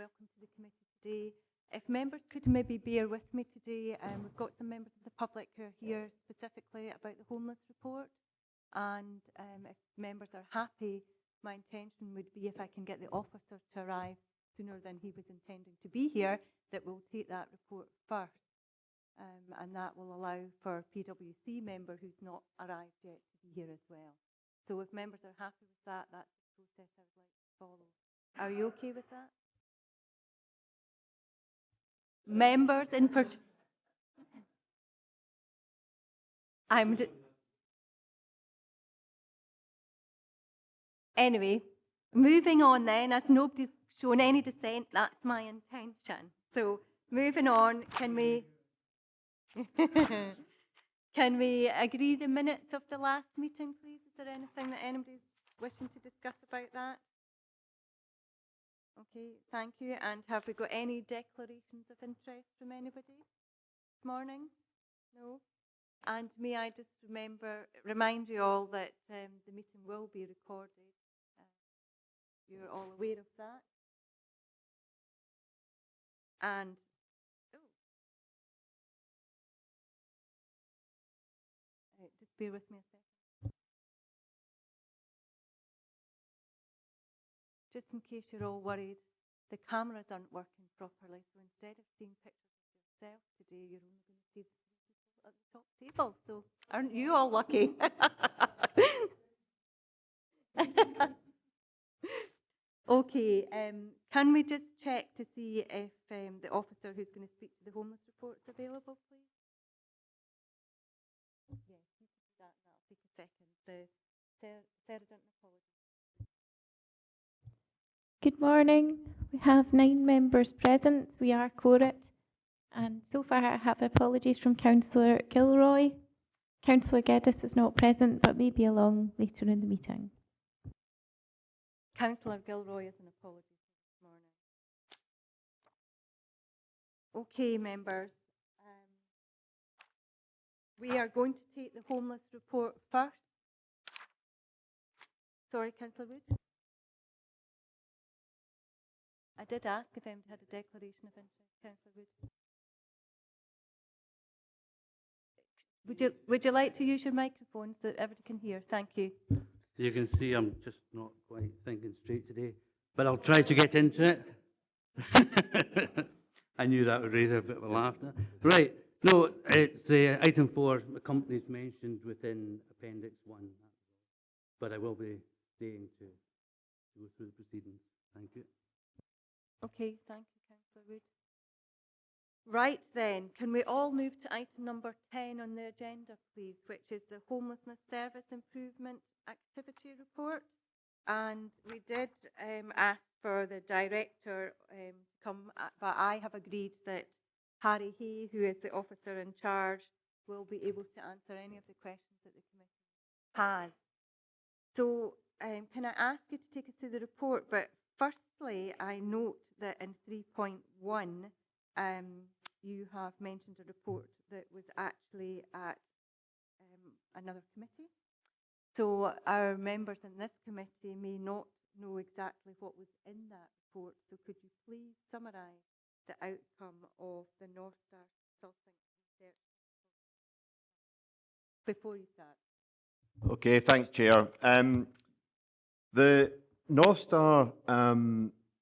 welcome to the committee today. If members could maybe bear with me today, we've got some members of the public who are here specifically about the homeless report, and if members are happy, my intention would be, if I can get the officer to arrive sooner than he was intending to be here, that we'll take that report first, and that will allow for PwC member who's not arrived yet to be here as well. So if members are happy with that, that's the process I would like to follow. Are you okay with that? Members in particular. Anyway, moving on then, as nobody's shown any dissent, that's my intention. So moving on, can we can we agree the minutes of the last meeting, please? Is there anything that anybody's wishing to discuss about that? Okay, thank you. And have we got any declarations of interest from anybody this morning? No? And may I just remind you all that the meeting will be recorded. You're all aware of that. And just bear with me a second. Just in case you're all worried, the cameras aren't working properly, so instead of seeing pictures of yourself today, you're only going to see the three people at the top table. So aren't you all lucky? Okay, can we just check to see if the officer who's going to speak to the homeless report is available, please? Yes, you can do that, and that'll take a second. The Sederunt, apologies. Good morning. We have 9 members present. We are quorum, and so far I have apologies from Councillor Gilroy. Councillor Geddes is not present, but may be along later in the meeting. Councillor Gilroy is an apology this morning. Okay, members. We are going to take the homeless report first. Sorry, Councillor Wood. I did ask if anybody had a declaration of interest, Councillor Wood. Would you like to use your microphone so that everybody can hear? Thank you. You can see I'm just not quite thinking straight today, but I'll try to get into it. I knew that would raise a bit of a laughter. Right, no, it's item 4, the companies mentioned within Appendix 1, but I will be staying to go through the proceedings. Thank you. Okay, thank you, Councillor Wood. Right then, can we all move to item number 10 on the agenda, please, which is the Homelessness Service Improvement Activity Report. And we did ask for the director to come, but I have agreed that Harry Hay, who is the officer in charge, will be able to answer any of the questions that the committee has. So can I ask you to take us through the report? But firstly, I note that in 3.1, you have mentioned a report that was actually at another committee. So our members in this committee may not know exactly what was in that report. So could you please summarise the outcome of the North Star Consulting Research before you start? Okay, thanks, Chair. The North Star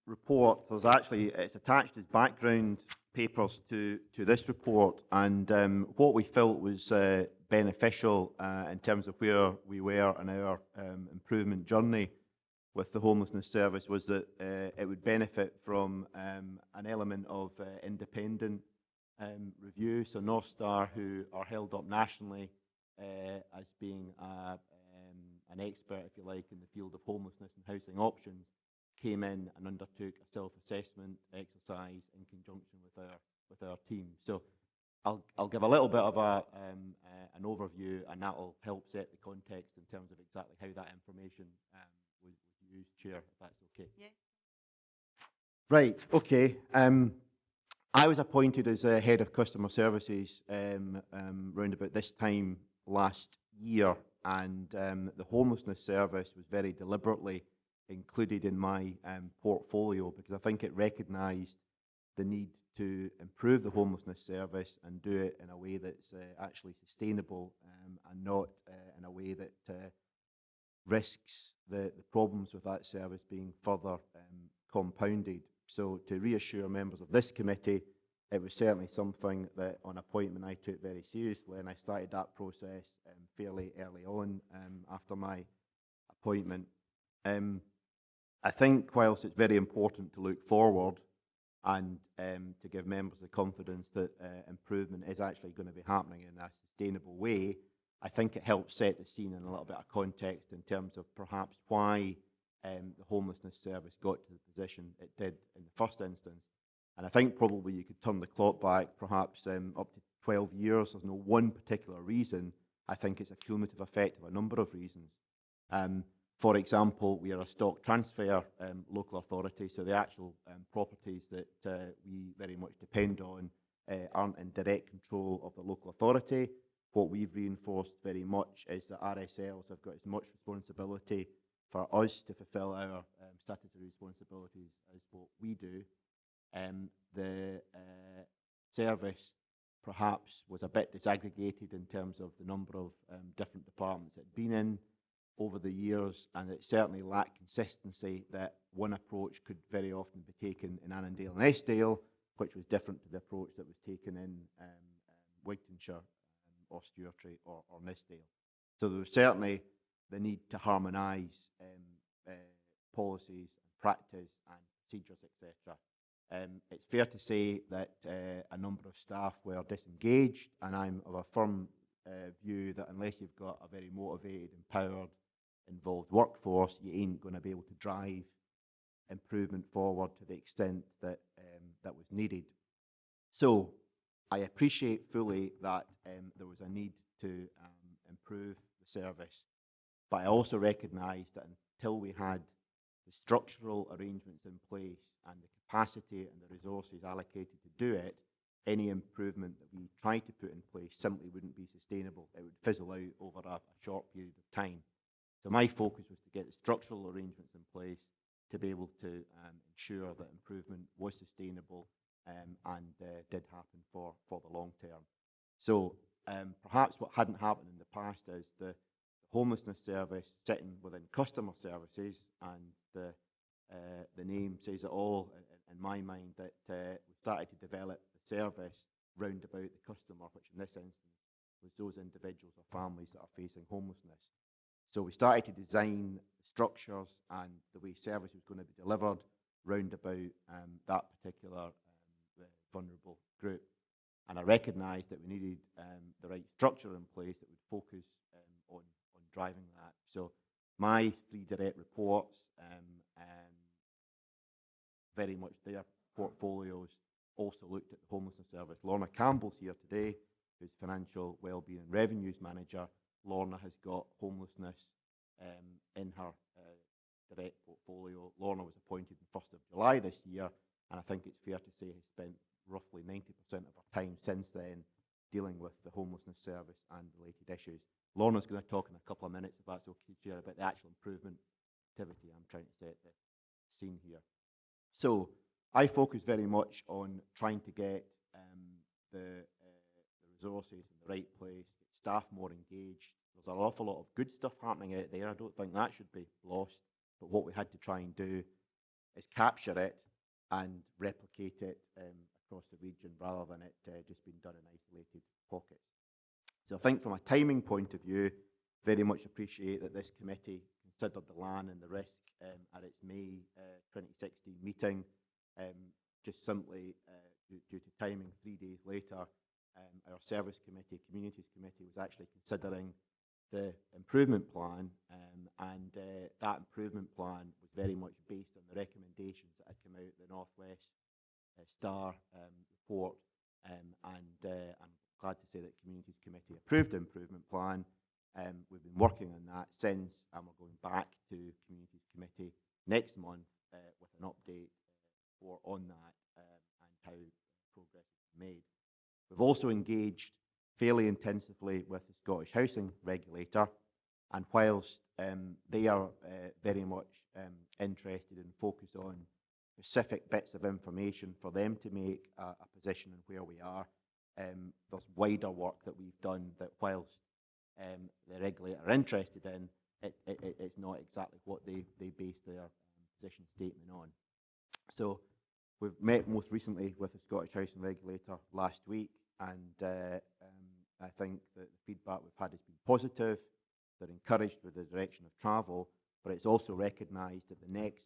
report was it's attached as background papers to this report, and what we felt was beneficial in terms of where we were in our improvement journey with the homelessness service was that it would benefit from an element of independent review. So North Star, who are held up nationally as being an expert, if you like, in the field of homelessness and housing options, came in and undertook a self-assessment exercise in conjunction with our team. So I'll give a little bit of an overview, and that will help set the context in terms of exactly how that information was used, Chair, if that's okay. Yeah. Right, okay. I was appointed as Head of Customer Services round about this time last year, and the Homelessness Service was very deliberately included in my portfolio because I think it recognised the need to improve the homelessness service and do it in a way that's actually sustainable and not in a way that risks the problems with that service being further compounded. So to reassure members of this committee, it was certainly something that on appointment I took very seriously, and I started that process fairly early on after my appointment. I think whilst it's very important to look forward and to give members the confidence that improvement is actually going to be happening in a sustainable way, I think it helps set the scene in a little bit of context in terms of perhaps why the homelessness service got to the position it did in the first instance. And I think probably you could turn the clock back perhaps up to 12 years. There's no one particular reason. I think it's a cumulative effect of a number of reasons. For example, we are a stock transfer local authority, so the actual properties that we very much depend on aren't in direct control of the local authority. What we've reinforced very much is that RSLs have got as much responsibility for us to fulfil our statutory responsibilities as what we do. The service perhaps was a bit disaggregated in terms of the number of different departments it had been in over the years, and it certainly lacked consistency that one approach could very often be taken in Annandale and Eskdale, which was different to the approach that was taken in Wigtonshire or Stewartry or Nithsdale. So there was certainly the need to harmonise policies, practice and procedures, etc. It's fair to say that a number of staff were disengaged, and I'm of a firm view that unless you've got a very motivated, empowered, involved workforce, you ain't going to be able to drive improvement forward to the extent that that was needed. So I appreciate fully that there was a need to improve the service, but I also recognise that until we had the structural arrangements in place and the capacity and the resources allocated to do it, any improvement that we tried to put in place simply wouldn't be sustainable. It would fizzle out over a short period of time. So my focus was to get the structural arrangements in place to be able to ensure that improvement was sustainable and did happen for the long term. So perhaps what hadn't happened in the past is the homelessness service sitting within customer services, and the name says it all in my mind, that we started to develop the service round about the customer, which in this instance was those individuals or families that are facing homelessness. So we started to design structures and the way service was going to be delivered round about that particular vulnerable group. And I recognised that we needed the right structure in place that would focus on driving that. So my 3 direct reports, very much their portfolios, also looked at the homelessness service. Lorna Campbell's here today, who's Financial Wellbeing and Revenues Manager. Lorna has got homelessness in her direct portfolio. Lorna was appointed on 1st of July this year, and I think it's fair to say has spent roughly 90% of her time since then dealing with the homelessness service and related issues. Lorna's going to talk in a couple of minutes, if that's okay, Chair, about the actual improvement activity I'm trying to set the scene here. So I focus very much on trying to get the resources in the right place, get staff more engaged. There's an awful lot of good stuff happening out there. I don't think that should be lost. But what we had to try and do is capture it and replicate it across the region rather than it just being done in isolated pockets. So I think from a timing point of view, very much appreciate that this committee considered the land and the risk at its May 2016 meeting. Just simply due to timing, 3 days later, our Service Committee, Communities Committee was actually considering the improvement plan, and that improvement plan was very much based on the recommendations that had come out of the North West Star report, and I'm glad to say that Communities Committee approved the improvement plan. We've been working on that since, and we're going back to Communities Committee next month with an update on that and how progress is made. We've also engaged fairly intensively with the Scottish Housing Regulator, and whilst they are very much interested and focused on specific bits of information for them to make a position on where we are. There's wider work that we've done that whilst the regulator are interested in, it's not exactly what they base their position statement on. So we've met most recently with the Scottish Housing Regulator last week, and I think that the feedback we've had has been positive. They're encouraged with the direction of travel, but it's also recognised that the next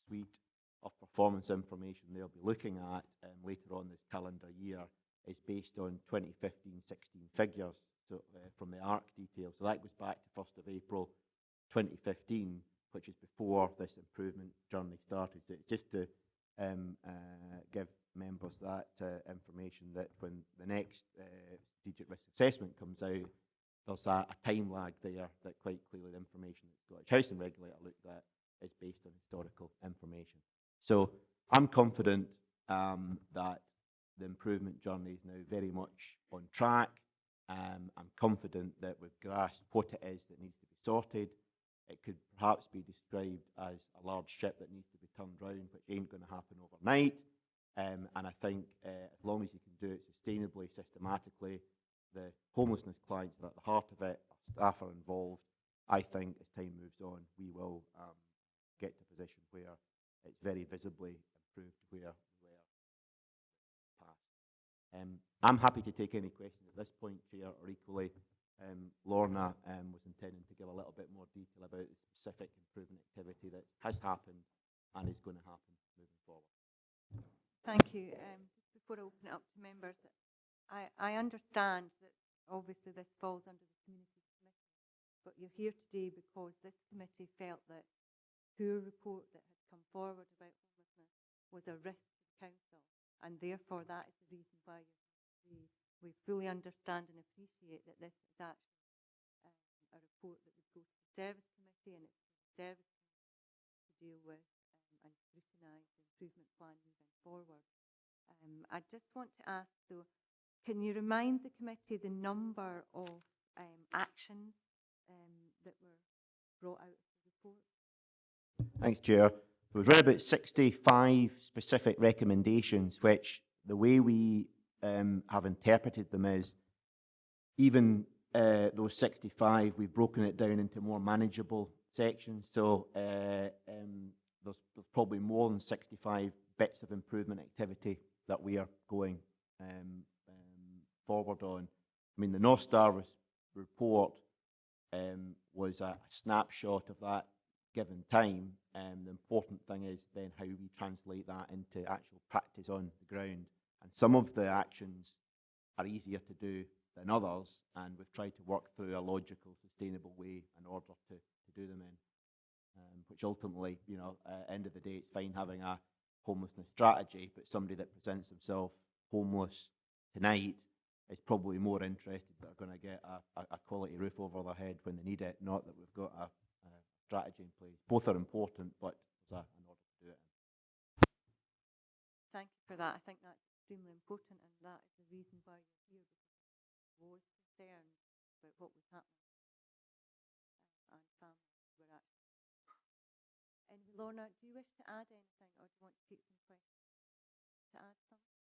suite of performance information they'll be looking at later on this calendar year is based on 2015-16 figures, so from the ARC detail. So that goes back to 1st of April 2015, which is before this improvement journey started. So it's just to give members that information that when the next strategic risk assessment comes out, there's a time lag there that quite clearly the information that the Scottish Housing Regulator looked at is based on historical information. So I'm confident that the improvement journey is now very much on track. I'm confident that we've grasped what it is that needs to be sorted. It could perhaps be described as a large ship that needs to be turned round, which ain't going to happen overnight. And I think as long as you can do it sustainably, systematically, the homelessness clients are at the heart of it, our staff are involved. I think as time moves on, we will get to a position where it's very visibly improved where we were past. I'm happy to take any questions at this point, Chair, or equally, Lorna was intending to give a little bit more detail about the specific improvement activity that has happened and is going to happen moving forward. Thank you. Just before I open it up to members, I understand that obviously this falls under the Community Committee, but you're here today because this committee felt that poor report that had come forward about homelessness was a risk to the council, and therefore that is the reason why we fully understand and appreciate that this is actually a report that would go to the Service Committee, and it's for the Service Committee to deal with and scrutinise the improvement plan moving forward. I just want to ask though, can you remind the committee the number of actions that were brought out of the report? Thanks, Chair. We've read about 65 specific recommendations, which the way we have interpreted them is, even those 65, we've broken it down into more manageable sections. So there's probably more than 65 bits of improvement activity that we are going forward on. I mean, the North Star report was a snapshot of that given time. The important thing is then how we translate that into actual practice on the ground. And some of the actions are easier to do than others, and we've tried to work through a logical, sustainable way in order to do them in. Which ultimately, you know, end of the day, it's fine having a homelessness strategy, but somebody that presents themselves homeless tonight is probably more interested that they're going to get a quality roof over their head when they need it, not that we've got a strategy in place. Both are important, but there's an order to do it in. Thank you for that. I think that's extremely important, and that is the reason why you're here, because I was concerned about what was happening and families were actually. And Lorna, do you wish to add anything, or do you want to take some questions to add something?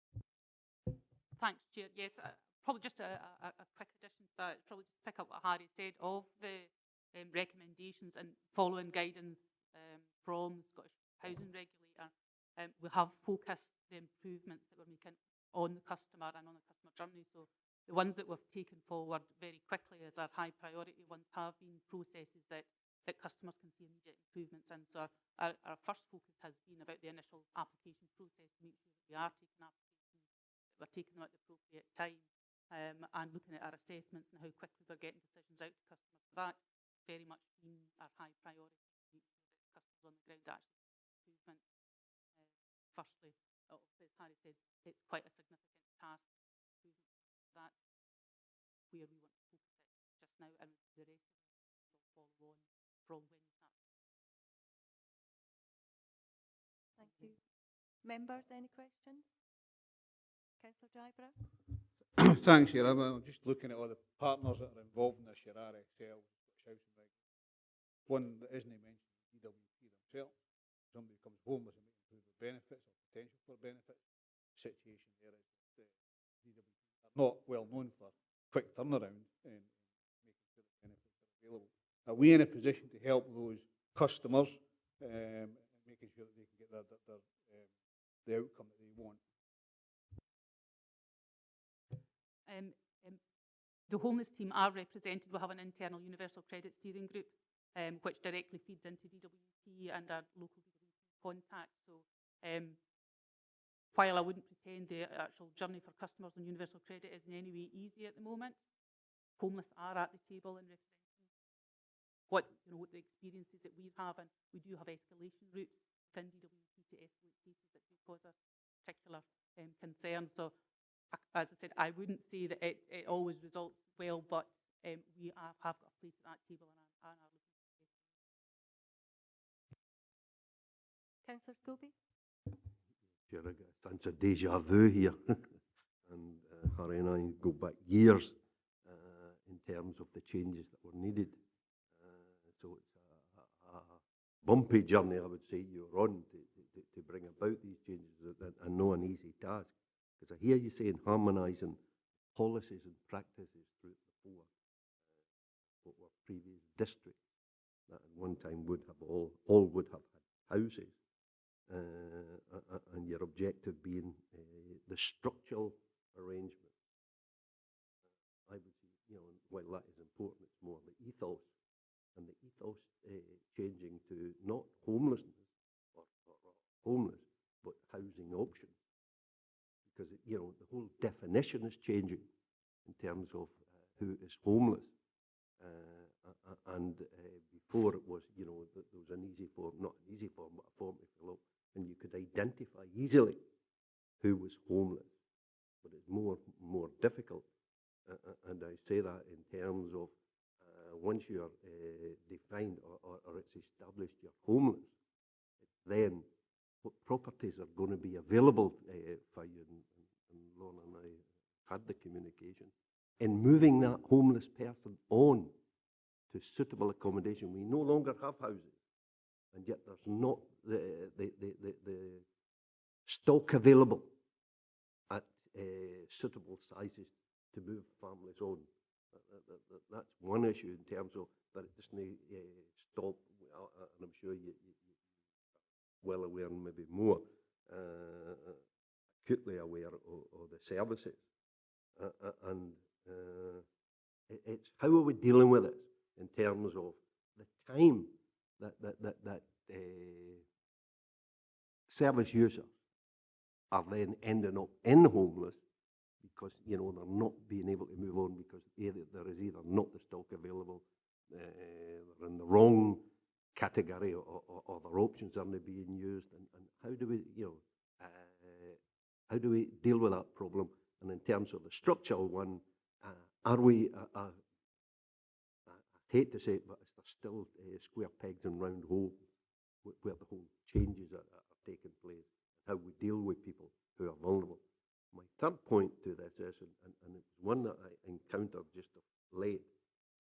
Thanks, Chair. Yes, probably just a quick addition to that. Probably just pick up what Harry said of the recommendations and following guidance from the Scottish Housing Regulator. We have focused the improvements that we're making on the customer and on the customer journey. So the ones that we've taken forward very quickly as our high priority ones have been processes that customers can see immediate improvements in. So our first focus has been about the initial application process to make sure that we are taking applications, that we're taking them at the appropriate time, and looking at our assessments and how quickly we're getting decisions out to customers. So that's very much been our high priority, to make sure that customers on the ground actually see improvement. Firstly, obviously, as Harry said, it's quite a significant task. That's where we want to focus it just now, and the rest of it will follow on from when we start. Thank you. Members, any questions? Councillor Dryburgh? Thanks, Chair. I'm just looking at all the partners that are involved in this, your RSL, Housing Regulator, one that isn't mentioned, DWP themselves. Somebody becomes homeless and may improve their benefits or potential for benefits. The situation there is that DWP are not well known for quick turnaround and making sure that benefits are available. Are we in a position to help those customers making sure that they can get the outcome that they want? The homeless team are represented. We have an internal universal credit steering group, which directly feeds into DWP and our local DWP contact. So while I wouldn't pretend the actual journey for customers on universal credit is in any way easy at the moment, homeless are at the table and representing what the experiences that we have, and we do have escalation routes within DWP to escalate cases that do cause us particular concern. So, as I said, I wouldn't say that it always results well, but we have got a place at that table and are looking for it. Councillor Scobie? Sure, I get a sense of deja vu here. And Harry and I go back years in terms of the changes that were needed. So it's a bumpy journey, I would say, you're on to bring about these changes, and no an easy task. Because I hear you saying harmonising policies and practices through the four what were previous districts that at one time would have all would have had houses, and your objective being the structural arrangement. I would say, while that is important, it's more the ethos, and the ethos changing to not homelessness or homeless, but housing options. Because the whole definition is changing in terms of who is homeless, and before it was there was an easy form, not an easy form, but a form to fill up, and you could identify easily who was homeless. But it's more difficult, and I say that in terms of once you're defined or it's established you're homeless, then what properties are going to be available for you, and Lorna and I had the communication, in moving that homeless person on to suitable accommodation. We no longer have houses, and yet there's not the stock available at suitable sizes to move families on. That's one issue in terms of that it doesn't stop, and I'm sure you're well aware, and maybe more acutely aware of the services, and it's how are we dealing with it in terms of the time that service users are then ending up in homeless because they're not being able to move on because there is either not the stock available, they're in the wrong category, or their options aren't being used, and how do we how do we deal with that problem? And in terms of the structural one, are we I hate to say it, but is there still square pegs and round holes where the whole changes are taking place, how we deal with people who are vulnerable? My third point to this is, and it's one that I encountered just late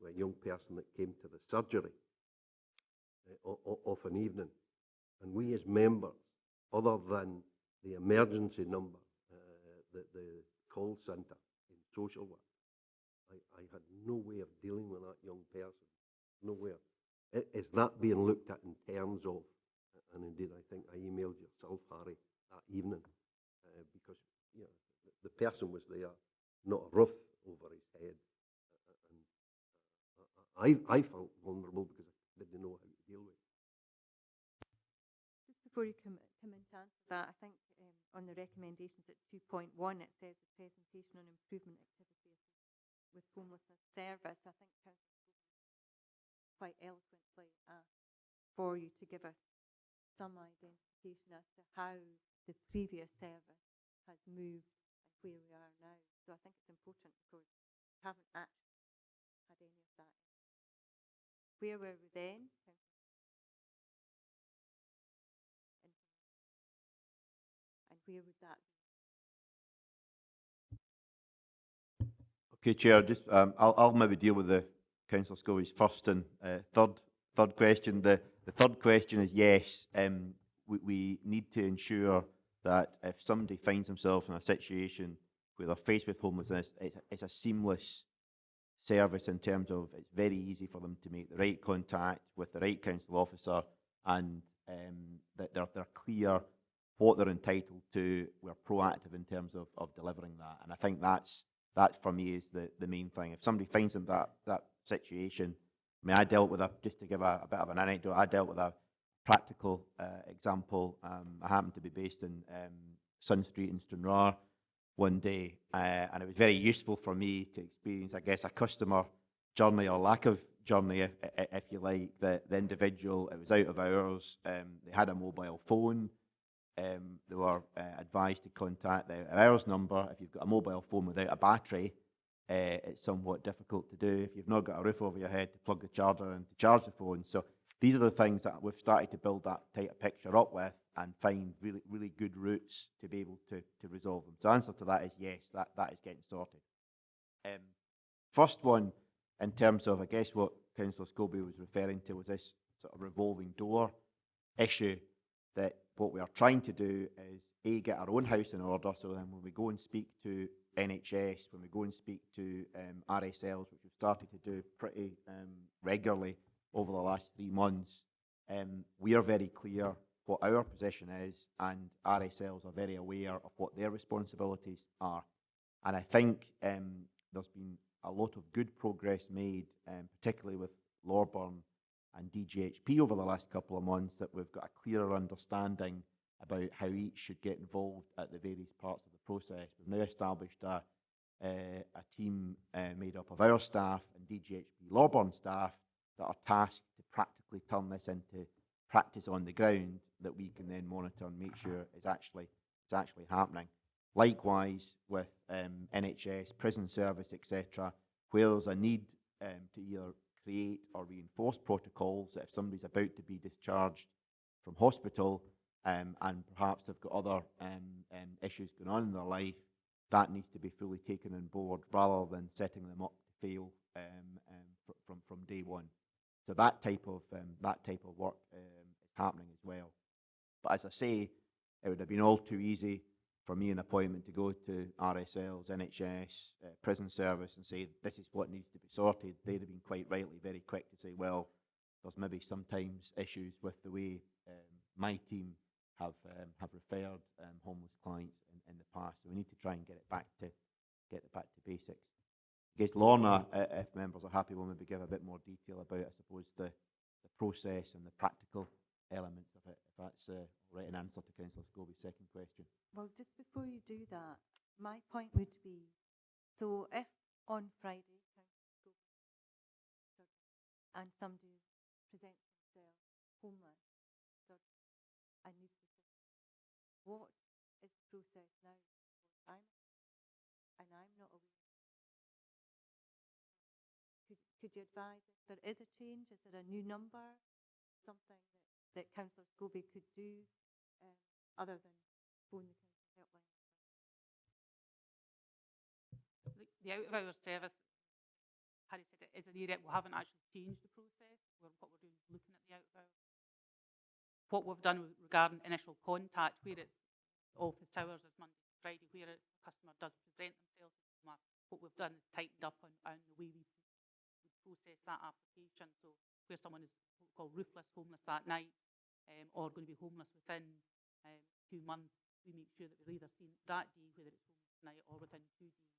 with a young person that came to the surgery of an evening, and we as members, other than the emergency number, the call centre in social work, I had no way of dealing with that young person, nowhere. Is that being looked at in terms of, and indeed I think I emailed yourself, Harry, that evening, because the person was there, not a roof over his head, and I felt vulnerable because I didn't know how to deal with it. Just before you come in to answer that, I think on the recommendations at 2.1 it says the presentation on improvement activities with homelessness service. I think Councillor quite eloquently asked for you to give us some identification as to how the previous service has moved and where we are now. So I think it's important because we haven't actually had any of that. Where were we then? And where would that be? Okay, Chair, just I'll maybe deal with the Councillor Scobie's first and third third question. The third question is yes. We need to ensure that if somebody finds themselves in a situation where they're faced with homelessness, it's a seamless service in terms of it's very easy for them to make the right contact with the right council officer, and that they're clear what they're entitled to. We're proactive in terms of delivering that, and I think that's for me is the main thing. If somebody finds in that situation, I mean, I dealt with just to give a bit of an anecdote, I dealt with a practical example. I happened to be based in Sun Street in Stranraer one day, and it was very useful for me to experience, I guess, a customer journey or lack of journey, if you like. The individual, it was out of hours, they had a mobile phone, they were advised to contact the hours number. If you've got a mobile phone without a battery, it's somewhat difficult to do. If you've not got a roof over your head to plug the charger in to charge the phone. So these are the things that we've started to build that tighter picture up with and find really, really good routes to be able to resolve them. So the answer to that is yes, that is getting sorted. First one, in terms of, I guess, what Councillor Scobie was referring to was this sort of revolving door issue, that what we are trying to do is, A, get our own house in order, so then when we go and speak to NHS, when we go and speak to RSLs, which we've started to do pretty regularly over the last 3 months, we are very clear what our position is, and RSLs are very aware of what their responsibilities are. And I think there's been a lot of good progress made, particularly with Lorburn and DGHP over the last couple of months, that we've got a clearer understanding about how each should get involved at the various parts of the process. We've now established a team made up of our staff and DGHP Lorburn staff that are tasked to practically turn this into practice on the ground that we can then monitor and make sure it's actually happening. Likewise with NHS, prison service, etc., where there's a need to either create or reinforce protocols that if somebody's about to be discharged from hospital and perhaps they've got other issues going on in their life, that needs to be fully taken on board rather than setting them up to fail from day one. So that type of work is happening as well. But as I say, it would have been all too easy for me, an appointment, to go to RSLs, NHS, prison service and say, this is what needs to be sorted. They'd have been quite rightly very quick to say, well, there's maybe sometimes issues with the way my team have referred homeless clients in the past. So we need to try and get it back to basics. I guess Lorna, if members are happy, will maybe give a bit more detail about, I suppose, the process and the practical elements of it, if that's right, an answer to Councillor Scobie's second question. Well, just before you do that, my point would be, so if on Friday, and somebody presents themselves homeless, and needs assistance, what is the process now? I'm not aware. Could you advise if there is a change? Is there a new number? Something that Councillor Scobie could do other than phone the council helpline? The out-of-hours service, Harry said, it is an area we haven't actually changed the process. What we're doing is looking at the out-of-hours. What we've done regarding initial contact, where it's office hours is Monday to Friday, where a customer does present themselves, what we've done is tightened up on the way we process that application. So where someone is what we call roofless, homeless that night, or going to be homeless within 2 months, we make sure that we're either seen that day, whether it's homeless tonight or within 2 days.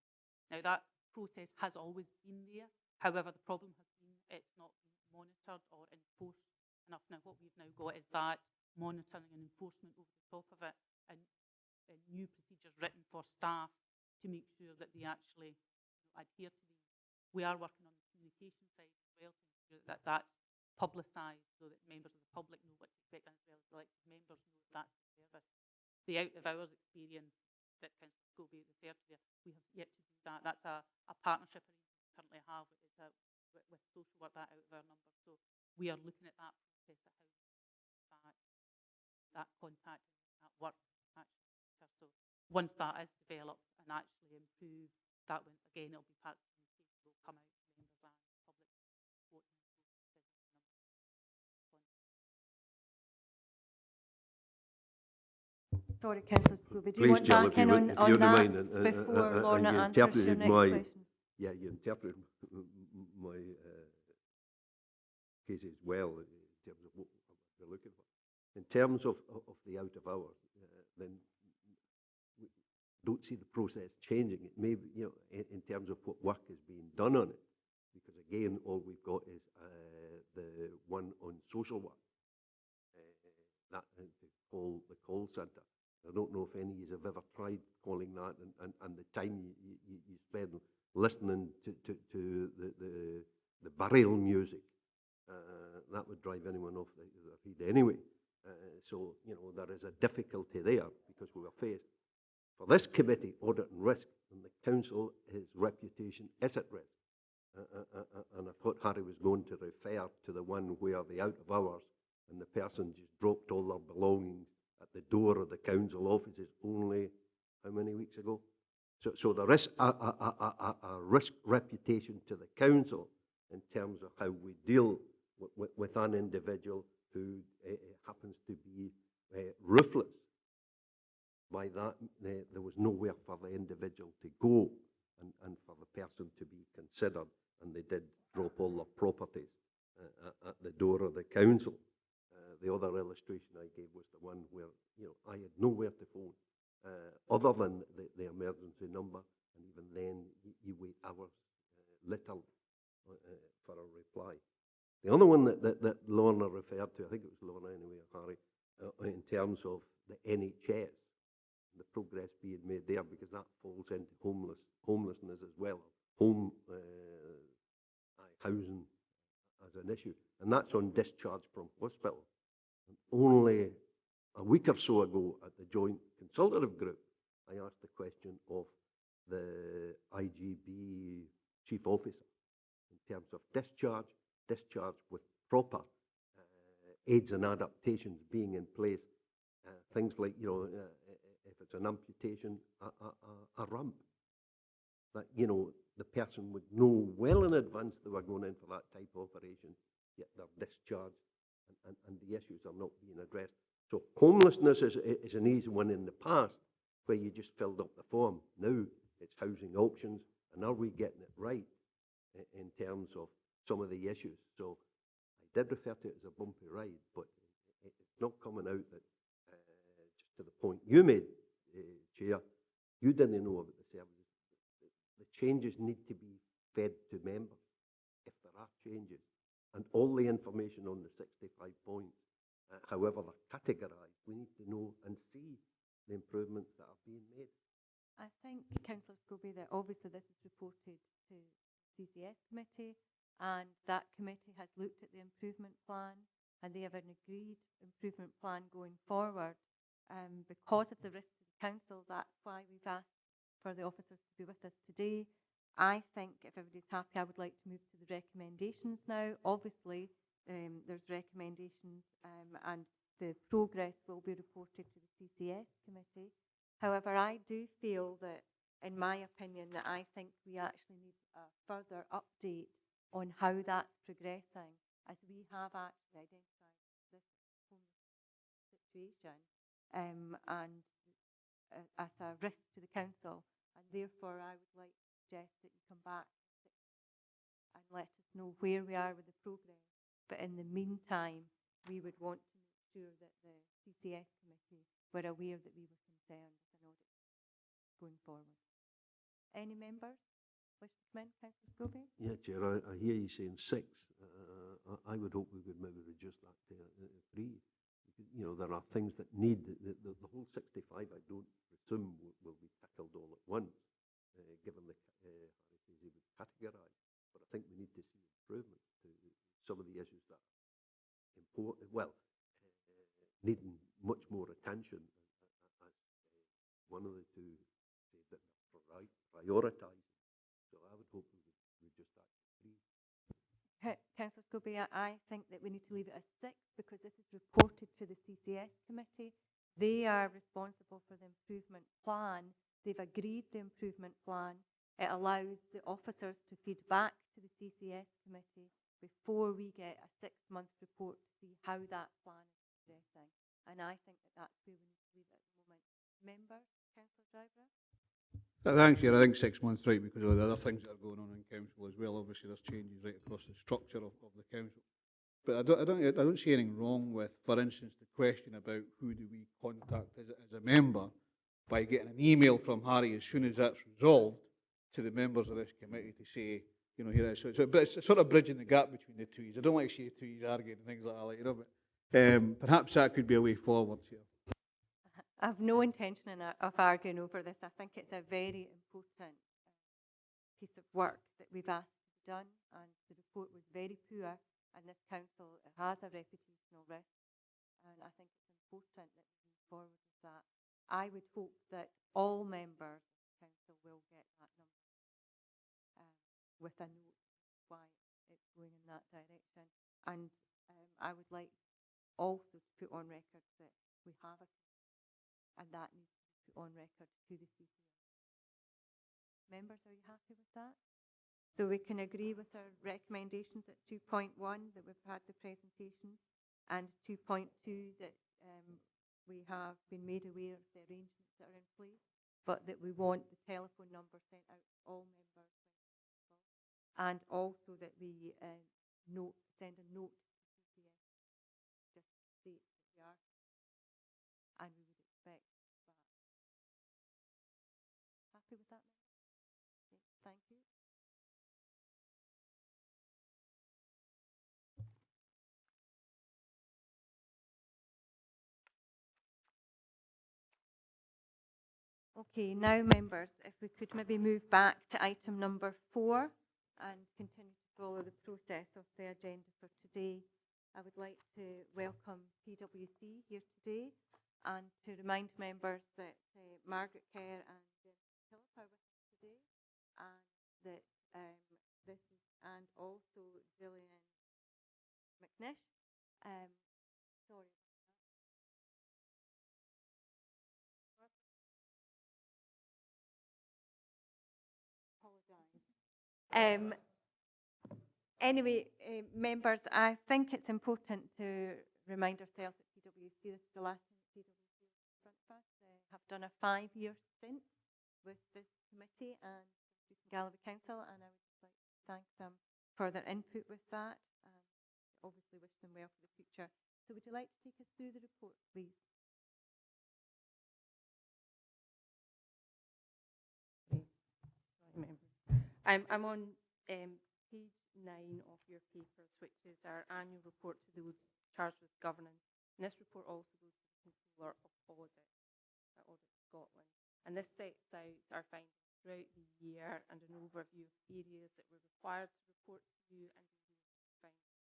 Now that process has always been there. However, the problem has been it's not been monitored or enforced enough. Now what we've now got is that monitoring and enforcement over the top of it, and new procedures written for staff to make sure that they actually adhere to these. We are working on the communication side as well to ensure that that's publicised so that members of the public know what to expect, and as well as elected members know that that's the service. The out-of-hours experience that Councillor Scobie referred to there, we have yet to do that. That's a partnership arrangement we currently have with social work, that out-of-hour number. So we are looking at that process, at how that contact, that work actually occurs. So once that is developed and actually improved, that one, again, it'll be part of the communication, will come out to members and public. Sorry, Councillor Scobie, do you Please, want Jill, back in on, if you that remind, before Lorna you answers your interpreted next my, question? yeah, you interpreted my cases well in terms of what we're looking for. In terms of the out of hours, then we don't see the process changing. It may be, in terms of what work is being done on it, because again, all we've got is the one on social work, that the call centre. I don't know if any of you have ever tried calling that, and the time you spend listening to the burial music, that would drive anyone off their feet anyway. So, there is a difficulty there because we were faced. For this committee, Audit and Risk, and the council, his reputation is at risk. And I thought Harry was going to refer to the one where the out of hours and the person just dropped all their belongings at the door of the council offices only how many weeks ago? So there is a risk reputation to the council in terms of how we deal with an individual who happens to be roofless. By that, there was nowhere for the individual to go and for the person to be considered, and they did drop all their properties at the door of the council. The other illustration I gave was the one where I had nowhere to phone other than the emergency number, and even then you wait hours, literally, for a reply. The other one that Lorna referred to, I think it was Lorna anyway, Harry, in terms of the NHS, the progress being made there, because that falls into homelessness as well, housing as an issue, and that's on discharge from hospital. And only a week or so ago at the Joint Consultative Group, I asked the question of the IGB Chief Officer in terms of discharge with proper aids and adaptations being in place, things like, if it's an amputation, a ramp, that, the person would know well in advance they were going in for that type of operation, yet they're discharged and the issues are not being addressed. So homelessness is an easy one in the past where you just filled up the form. Now it's housing options, and are we getting it right in terms of some of the issues? So I did refer to it as a bumpy ride, but it's not coming out that, just to the point you made, Chair, you didn't know about the services. The changes need to be fed to members if there are changes. And all the information on the 65 points, however they're categorised, we need to know and see the improvements that are being made. I think, Councillor Scobie, that obviously this is reported to CCS committee, and that committee has looked at the improvement plan, and they have an agreed improvement plan going forward. Because of the risk to the council, that's why we've asked for the officers to be with us today. I think if everybody's happy, I would like to move to the recommendations now. Obviously, there's recommendations and the progress will be reported to the CCS committee. However, I do feel that, in my opinion, that I think we actually need a further update on how that's progressing, as we have actually identified this homeless situation and as a risk to the council. And therefore, I would like to suggest that you come back and let us know where we are with the progress. But in the meantime, we would want to make sure that the CCS committee were aware that we were concerned with an audit going forward. Any members wish to come in? Councillor Scobie? Yeah, Chair, I hear you saying 6. I would hope we could maybe reduce that to 3. There are things that need, the whole 65 I don't presume will be tackled all at once, given the categorised. But I think we need to see improvements to some of the issues that are important, needing much more attention, as one of the two said that they're prioritising. So I would hope we would reduce that to 3. Councillor Scobie, I think that we need to leave it as 6 because this is reported to the CCS committee. They are responsible for the improvement plan. They've agreed the improvement plan. It allows the officers to feed back to the CCS committee before we get a 6-month report to see how that plan is progressing. And I think that that's where we need to leave it at the moment. members? Councillor Driver? Thanks, Chair. I think 6 months right because of the other things that are going on in council as well. Obviously, there's changes right across the structure of the council. But I don't see anything wrong with, for instance, the question about who do we contact as a member by getting an email from Harry as soon as that's resolved to the members of this committee to say, you know, here it is. But it's sort of bridging the gap between the two. I don't like to see two arguing and things like that, you know. But perhaps that could be a way forward here. I have no intention of arguing over this. I think it's a very important piece of work that we've asked to be done, and the report was very poor, and this council has a reputational risk, and I think it's important that we move forward with that. I would hope that all members of the council will get that number with a note why it's going in that direction, and I would like also to put on record that we have a and that needs to be put on record to the CPS. Members, are you happy with that? So we can agree with our recommendations at 2.1 that we've had the presentation, and 2.2 that we have been made aware of the arrangements that are in place, but that we want the telephone number sent out to all members, and also that we send a note to CPS just to state that we are, and we would expect that. Happy with that, okay, thank you. Okay, now members, if we could maybe move back to item number 4 and continue to follow the process of the agenda for today. I would like to welcome PwC here today and to remind members that Margaret Kerr and Philip are with us today, and that this is, and also Gillian McNish. Sorry. Anyway, members, I think it's important to remind ourselves that PwC, this is the last time that PwC is in front of us, have done a 5-year stint with this committee and Dumfries and Galloway Council, and I would just like to thank them for their input with that, and obviously wish them well for the future. So would you like to take us through the report, please? Sorry, members. I'm on page 9 of your papers, which is our annual report to those charged with governance. And this report also goes to the Controller of Audit, Audit Scotland. And this sets out our findings throughout the year and an overview of areas that we're required to report to you and findings.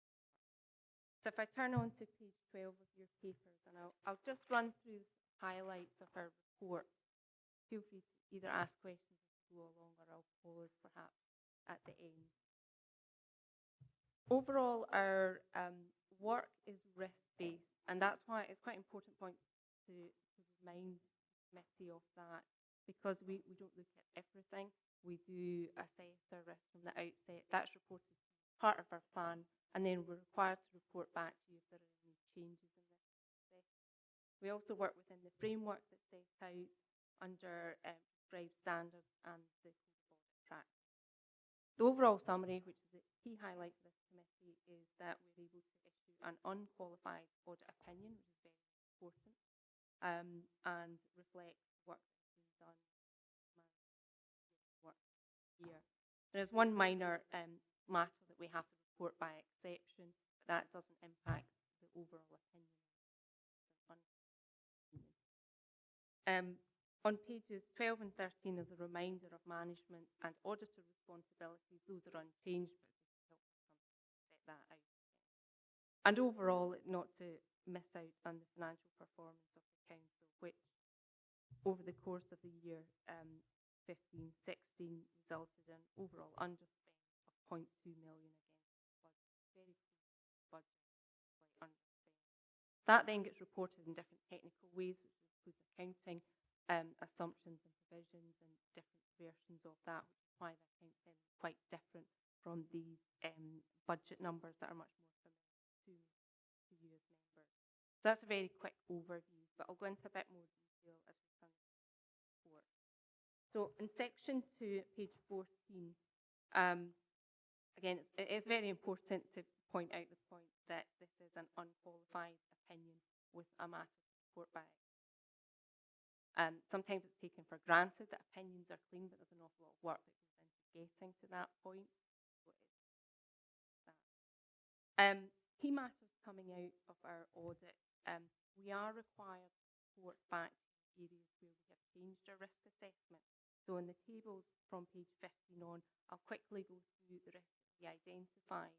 So if I turn on to page 12 of your papers, and I'll just run through highlights of our report. Feel free to either ask questions as we go along, or I'll pause perhaps at the end. Overall, our work is risk-based, and that's why it's quite an important point to remind the committee of that, because we don't look at everything. We do assess our risk from the outset. That's reported as part of our plan, and then we're required to report back to you if there are any changes in this process. We also work within the framework that's set out under prescribed standards and the Code of Audit Practice. The overall summary, which is the key highlight for this committee, is that we're able to issue an unqualified audit opinion, which is very important, and reflects work that's been done year. There is one minor matter that we have to report by exception, but that doesn't impact the overall opinion. On pages 12 and 13, there's a reminder of management and auditor responsibilities. Those are unchanged, but just help set that out. And overall, not to miss out on the financial performance of the council, which over the course of the year 15-16 resulted in overall underspend of 0.2 million against the budget. Very close budget, quite underspend. That then gets reported in different technical ways, which includes accounting, assumptions and provisions, and different versions of that, which is why the account then is quite different from these budget numbers that are much more familiar to you as members. So that's a very quick overview, but I'll go into a bit more detail as we turn to So in section 2, page 14, again, it is very important to point out the point that this is an unqualified opinion with a matter of support by. Sometimes it's taken for granted that opinions are clean, but there's an awful lot of work that goes into getting to that point. So it's that. Key matters coming out of our audit. We are required to report back to areas where we have changed our risk assessment. So in the tables from page 15 on, I'll quickly go through the risks that we identified.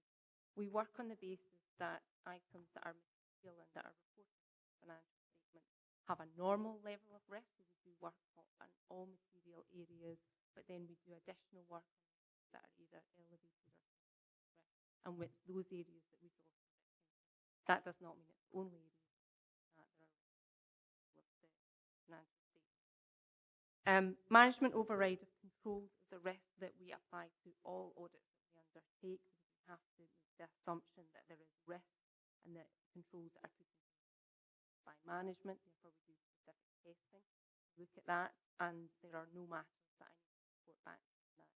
We work on the basis that items that are material and that are reported in the financial statement have a normal level of risk. So we do work on all material areas, but then we do additional work on areas that are either elevated or risk, and with those areas that we draw from risk. That does not mean it's only areas that there are with the financial statement. Management override of controls is a risk that we apply to all audits that we undertake, because we have to make the assumption that there is risk and that controls that are put in place by management. Therefore, we do specific testing to look at that, and there are no matters that I need to report back on that.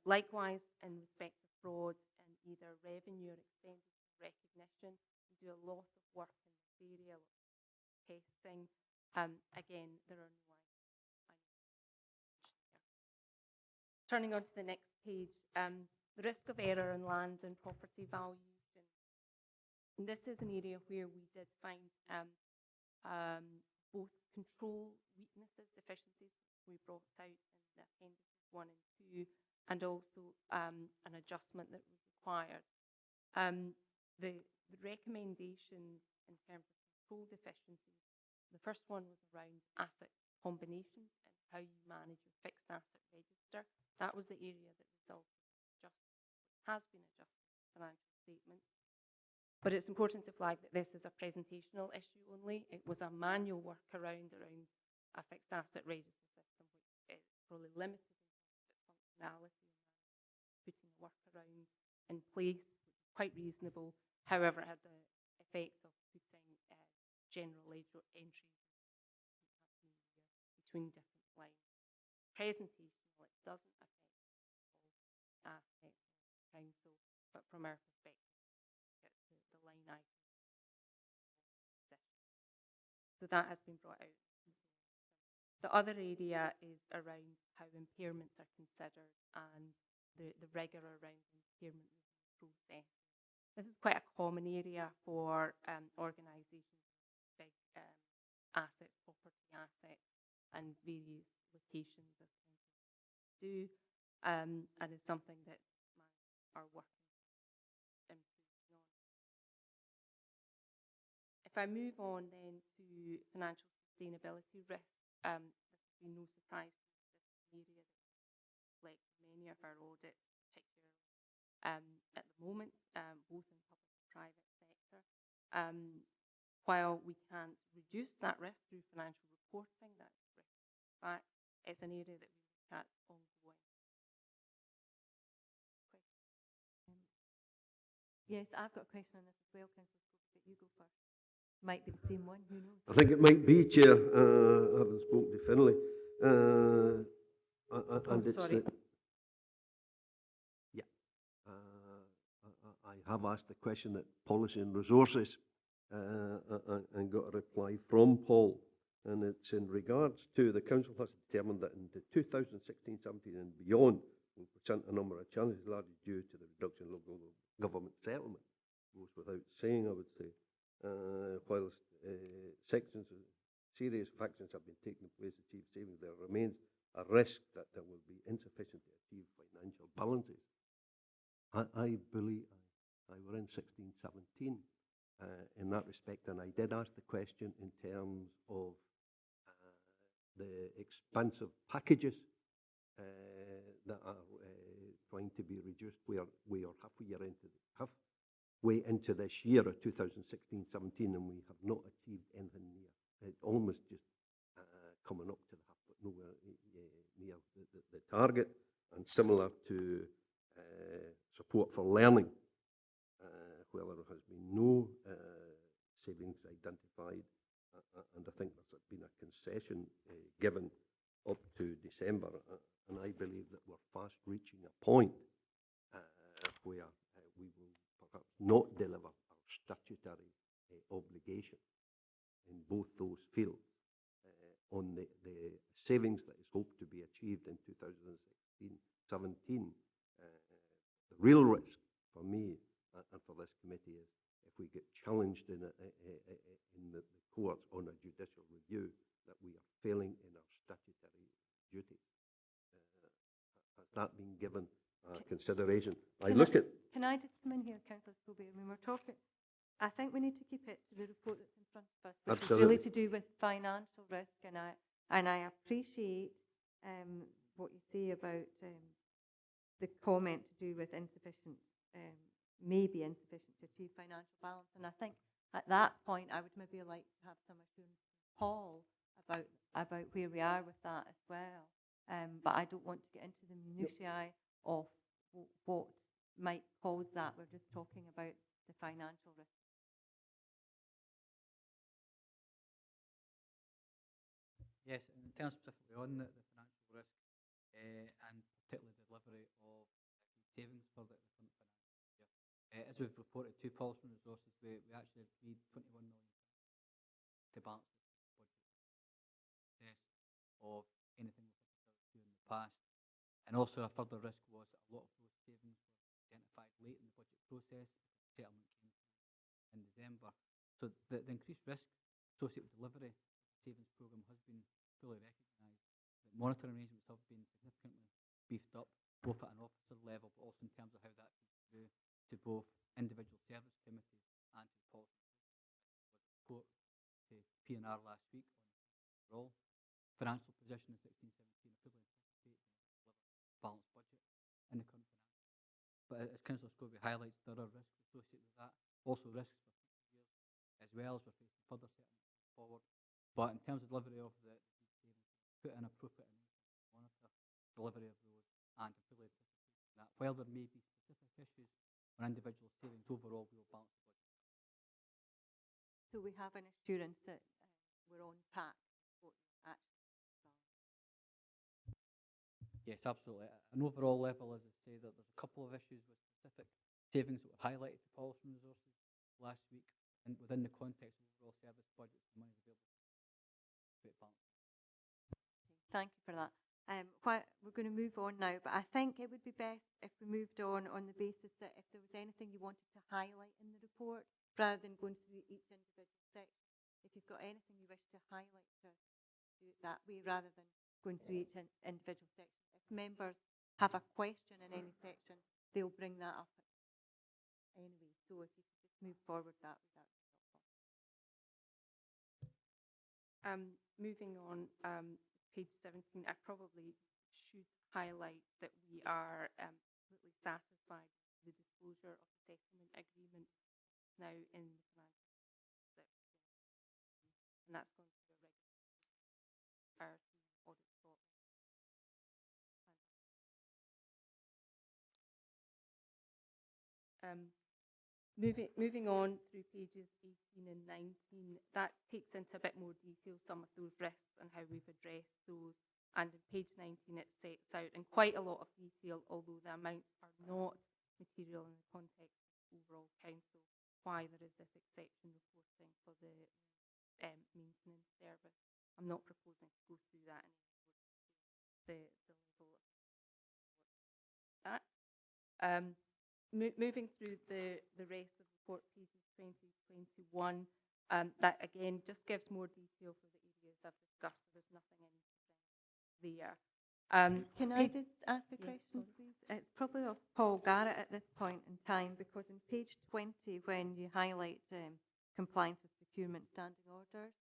Likewise, in respect of fraud in either revenue or expenditure recognition, we do a lot of work in this area, a lot of testing. Again, there are no Turning on to the next page, the risk of error in land and property valuation. And this is an area where we did find both control weaknesses, deficiencies we brought out in the appendices 1 and 2, and also an adjustment that was required. The recommendations in terms of control deficiencies, the first one was around asset combinations and how you manage your fixed asset register. That was the area that resulted in adjustment, has been adjusted in the financial statements. But it's important to flag that this is a presentational issue only. It was a manual workaround around a fixed asset register system, which is probably limited in terms of its functionality, and putting a workaround in place, which is quite reasonable. However, it had the effect of putting general ledger entries between different lines. Presentational, it doesn't affect all aspects of the council, but from our perspective, it's the line item. So that has been brought out. The other area is around how impairments are considered and the rigour around the impairment review process. This is quite a common area for organisations with big assets, property assets, and various locations as councils do, and it's something that are working on improving on. If I move on then to financial sustainability risk, this has been no surprise to me. This is an area that reflects many of our audits, particularly at the moment, both in public and private sector. While we can't reduce that risk through financial reporting, that risk back, it's an area that we look at ongoing. Yes, I've got a question on this as well, Councillor Scobie, but you go first. Might be the same one, who knows? I think it might be, Chair, having spoken to Finlay. And it's sorry. I have asked the question at Policy and Resources and got a reply from Paul, and it's in regards to the Council has determined that in the 2016-17 and beyond, we'll present a number of challenges largely due to the reduction in local government settlement. Goes without saying, I would say. Whilst sections of serious actions have been taken in place to achieve savings, there remains a risk that there will be insufficient to achieve financial balances. I believe I were in 16-17 in that respect, and I did ask the question in terms of the expansive packages that are trying to be reduced. We are halfway into this year of 2016-17, and we have not achieved anything near. It's almost just coming up to the half, but nowhere near the target. And similar to support for learning, where there has been no savings identified, and I think there's been a concession given up to December, and I believe that we're fast reaching a point where we will perhaps not deliver our statutory obligation in both those fields. On the savings that is hoped to be achieved in 2016-17, the real risk for me and for this committee is if we get challenged in the courts on a judicial review, that we are failing in our statutory duty. Has that been given consideration? Can I just come in here, Councillor Scobie? I mean, we're talking, I think we need to keep it to the report that's in front of us, which is really to do with financial risk, and I appreciate what you say about the comment to do with insufficient, maybe insufficient to achieve financial balance, and I think at that point I would maybe like to have some assurance from Paul about where we are with that as well. But I don't want to get into the minutiae of what might cause that. We're just talking about the financial risk. Yes, in terms specifically on the financial risk and particularly the delivery of savings for the current financial year. As we've reported to Policy and Resources, we actually agreed 21 million to balance the budget of anything we've had in the past. And also a further risk was that a lot of those savings were identified late in the budget process because the settlement came in December. So the increased risk associated with delivery of the savings programme has been fully recognised. The monitoring arrangements have been significantly beefed up, both at an officer level, but also in terms of how that feeds through to both individual service committees and to policy. Was a report to P&R last week on the overall financial position in 16-17. I fully anticipate deliver a balanced budget in the current financial year. But as Councillor Scobie highlights, there are risks associated with that, also risks for future years, as well as we're facing further settlements forward. But in terms of delivery of the savings, put in appropriate arrangements to monitor delivery of those, and to fully anticipate that while there may be specific issues on individual savings, overall we will balance the budget. So we have an assurance that we're on track with what you actually balance. Yes, absolutely. At an overall level, as I say, that there's a couple of issues with specific savings that were highlighted to Policy and Resources last week, and within the context of overall service budgets, the money is available to balance. Thank you for that. We're going to move on now, but I think it would be best if we moved on the basis that if there was anything you wanted to highlight in the report, rather than going through each individual section. If you've got anything you wish to highlight, to do it that way, rather than going through each individual section. If members have a question in any section, they'll bring that up anyway. So if you could just move forward that way, that would be helpful. Moving on, page 17, I probably should highlight that we are completely satisfied with the disclosure of the settlement agreement now in the financial that and that's going to be a regular audit Scotland. Moving on through pages 18 and 19, that takes into a bit more detail some of those risks and how we've addressed those. And in page 19, it sets out in quite a lot of detail, although the amounts are not material in the context of the overall council, why there is this exception reporting for the maintenance service. I'm not proposing to go through that in the level of that. Moving through the rest of the report, pages 20 to 21, that again just gives more detail for the areas I've discussed. So there's nothing I need to bring there. Can I just ask a question, please? It's probably of Paul Garrett at this point in time, because in page 20, when you highlight compliance with procurement standing orders,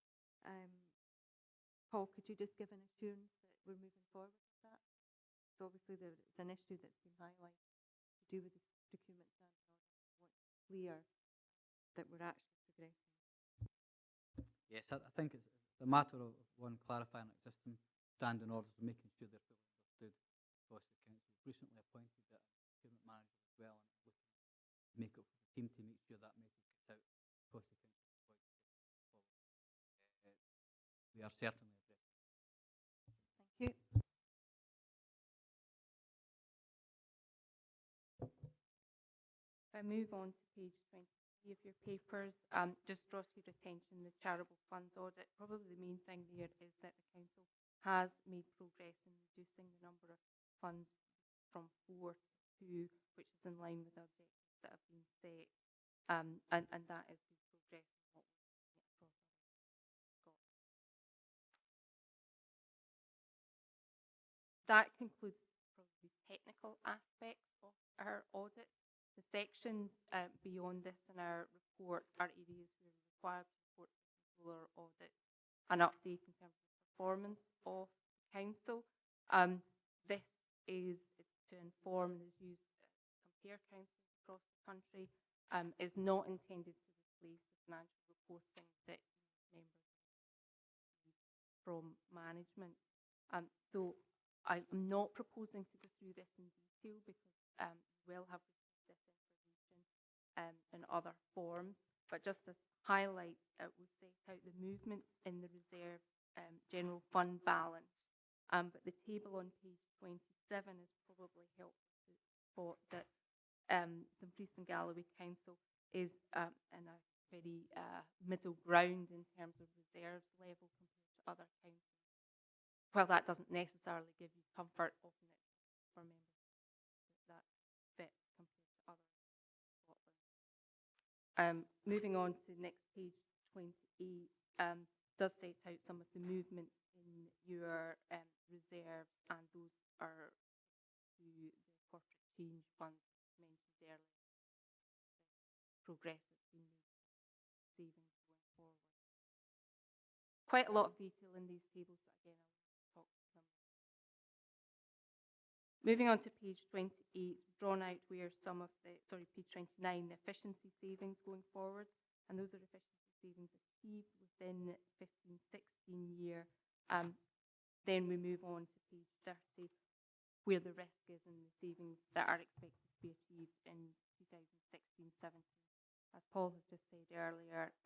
Paul, could you just give an assurance that we're moving forward with that? So obviously there's an issue that's been highlighted to do with the procurement standing orders. I want to be clear that we're actually progressing. Yes, I think it's a matter of one clarifying existing standing orders and making sure they're fully understood across the council. We've recently appointed a procurement manager as well, and looking to make up for the team to make sure that message gets out across the council. We are certainly addressing. Thank you. If I move on to page 23 of your papers, just draws to your attention the charitable funds audit. Probably the main thing there is that the council has made progress in reducing the number of funds from 4 to 2, which is in line with the objectives that have been set, and that is good progress in what we're looking at across Scotland. That concludes probably the technical aspects of our audit. The sections beyond this in our report are areas where we're required to report to the controller audit an update in terms of performance of the council. This is to inform and is used to compare councils across the country, is not intended to replace the financial reporting that members receive from management. So I'm not proposing to go through this in detail because you will have received this information in other forms, but just as highlights, we've set out the movements in the reserve general fund balance, but the table on page 27 is probably helpful to spot that Dumfries and Galloway Council is in a very middle ground in terms of reserves level compared to other councils. Well, that doesn't necessarily give you comfort, often it's for members that fit compared to others in Scotland. Moving on to the next page, 28, does set out some of the movements in your reserves, and those are to the corporate change funds mentioned earlier. The progress that's been made, savings going forward. Quite a lot of detail in these tables, but again, I'll talk to them. Moving on to page 28, drawn out where some of the, page 29, the efficiency savings going forward, and those are efficiency savings achieved within the 15-16 year. Then we move on to page 30, where the risk is in the savings that are expected to be achieved in 2016-17. As Paul has just said earlier,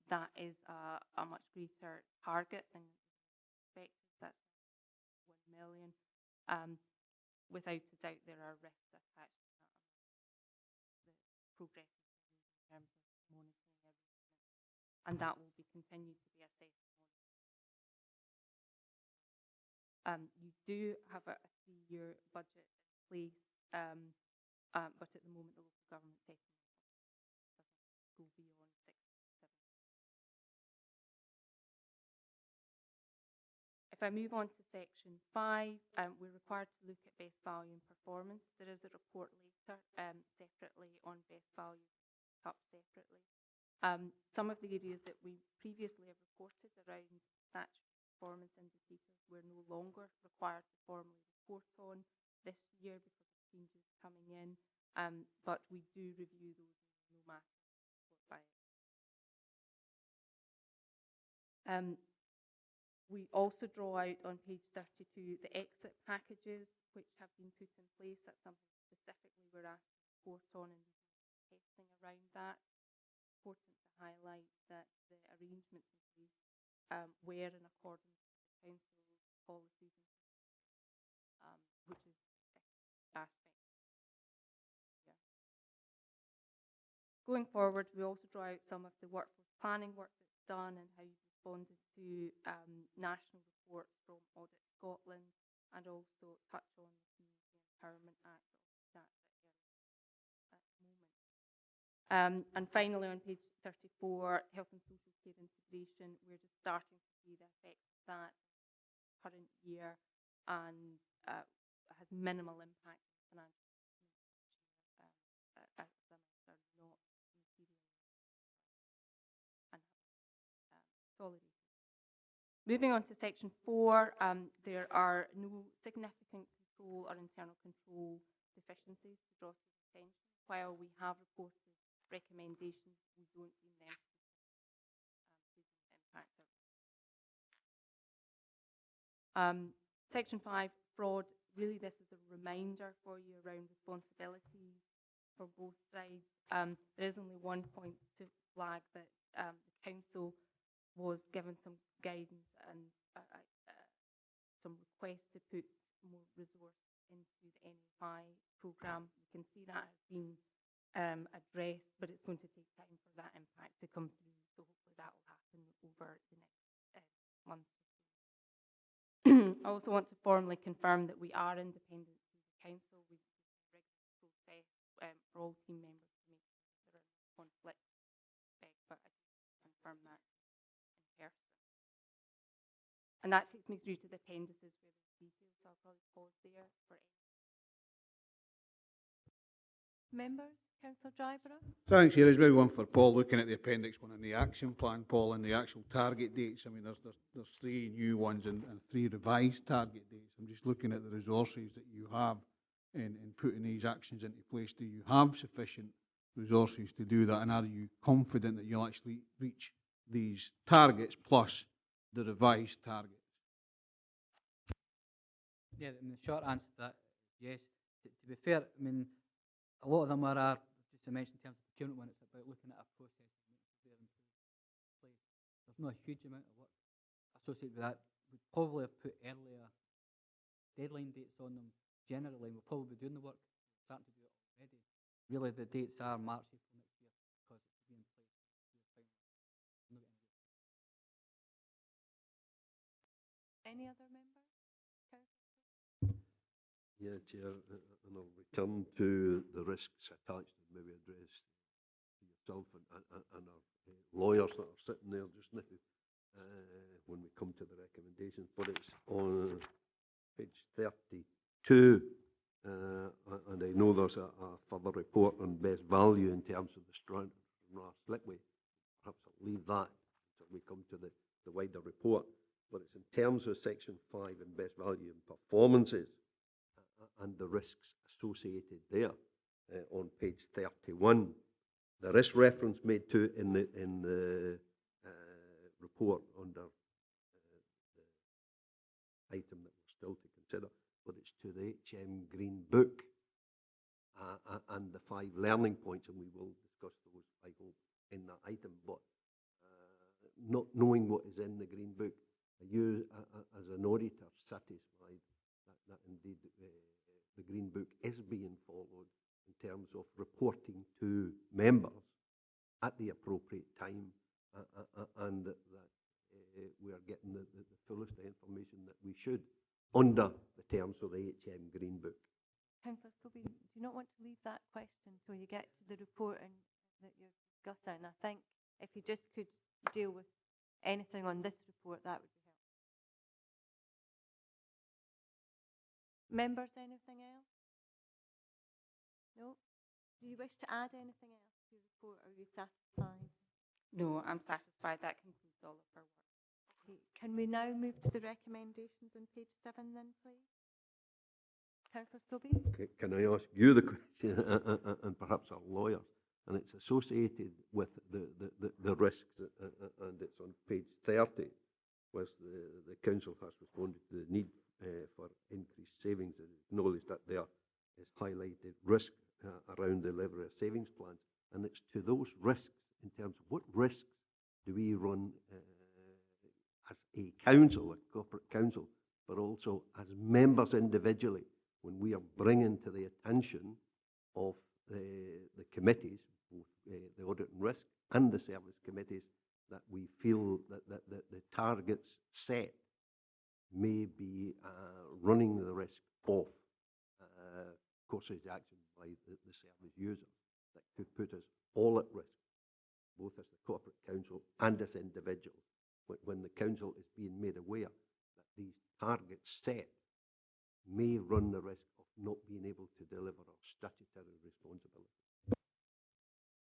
that is a much greater target than expected. That's 1 million. Without a doubt, there are risks attached to that. The progress in terms of monitoring everything, and that will be continued to be assessed. You do have a 3-year budget in place, but at the moment the local government settlement doesn't go beyond 6 to 7. If I move on to section 5, we're required to look at best value and performance. There is a report later separately on best value, up separately. Some of the areas that we previously have reported around statutory performance indicators we're no longer required to formally report on this year because of changes coming in, but we do review those no matter what by it. We also draw out on page 32 the exit packages which have been put in place. That's something specifically we're asked to report on, and testing around that. Important to highlight that the arrangements in place were in accordance with the council's policies and which is an aspect. Yeah. Going forward, we also draw out some of the workforce planning work that's done and how you've responded to national reports from Audit Scotland, and also touch on the Community Empowerment Act that at the moment. And finally, on page 34, health and social care integration, we're just starting to see the effects of that current year, and has minimal impact on financial as are not material and solidarity. Moving on to section 4, there are no significant control or internal control deficiencies to draw to attention. While we have reported recommendations, we don't deem them to impact our. Section 5, fraud. Really, this is a reminder for you around responsibilities for both sides. There is only one point to flag that the council was given some guidance and some requests to put more resource into the NFI programme. We can see that has been addressed, but it's going to take time for that impact to come through. So hopefully that will happen over the next month. I also want to formally confirm that we are independent through the council. We use a regular process for all team members to make sure that there are no conflicts, but I do confirm that in person. And that takes me through to the appendices where there's details, so I'll probably pause there for any. Members, Councillor Driver? Thanks, Chair. There's maybe one for Paul, looking at the Appendix 1 and the action plan, Paul, and the actual target dates. I mean, there's 3 new ones and 3 revised target dates. I'm just looking at the resources that you have in putting these actions into place. Do you have sufficient resources to do that, and are you confident that you'll actually reach these targets plus the revised targets? Yeah, I mean, the short answer to that is yes. To be fair, I mean, a lot of them are, just to mention in terms of procurement, when it's about looking at a process and making sure they're in place. There's not a huge amount of work associated with that. We'd probably have put earlier deadline dates on them generally, and we'll probably be doing the work, starting to do it already. Really, the dates are March, April next year, because it's to be in place. Any other member? Yeah, Chair, and I'll return to the risks attached and maybe address yourself and our lawyers that are sitting there just now when we come to the recommendations. But it's on page 32, and I know there's a further report on best value in terms of the Sederunt slipway. Perhaps I'll leave that until we come to the wider report. But it's in terms of section 5 and best value and performances and the risks associated there on page 31. There is reference made to in the report under the item that we're still to consider, but it's to the HM Green Book and the 5 learning points, and we will discuss those, I hope, in that item. But not knowing what is in the Green Book, are you, as an auditor, satisfied that indeed the Green Book is being followed in terms of reporting to members at the appropriate time, and that we are getting the fullest information that we should under the terms of the HM Green Book? Councillor Scobie, do you not want to leave that question until you get to the report and that you're discussing? I think if you just could deal with anything on this report, that would be helpful. Members, anything else? No? Do you wish to add anything else to your report? Are you satisfied? No, I'm satisfied. That concludes all of our work. Okay. Can we now move to the recommendations on page 7 then, please? Councillor Scobie? Okay, can I ask you the question, and perhaps our lawyers? And it's associated with the risks, and it's on page 30, where the council has responded to the need for increased savings. And acknowledged that there is highlighted risk around the level of savings plans, and it's to those risks in terms of what risks do we run as a council, a corporate council, but also as members individually, when we are bringing to the attention of the committees, both the audit and risk and the service committees, that we feel that the targets set may be running the risk of courses of action by the service users that could put us all at risk, both as the corporate council and as individuals, when the council is being made aware that these targets set may run the risk of not being able to deliver our statutory responsibility.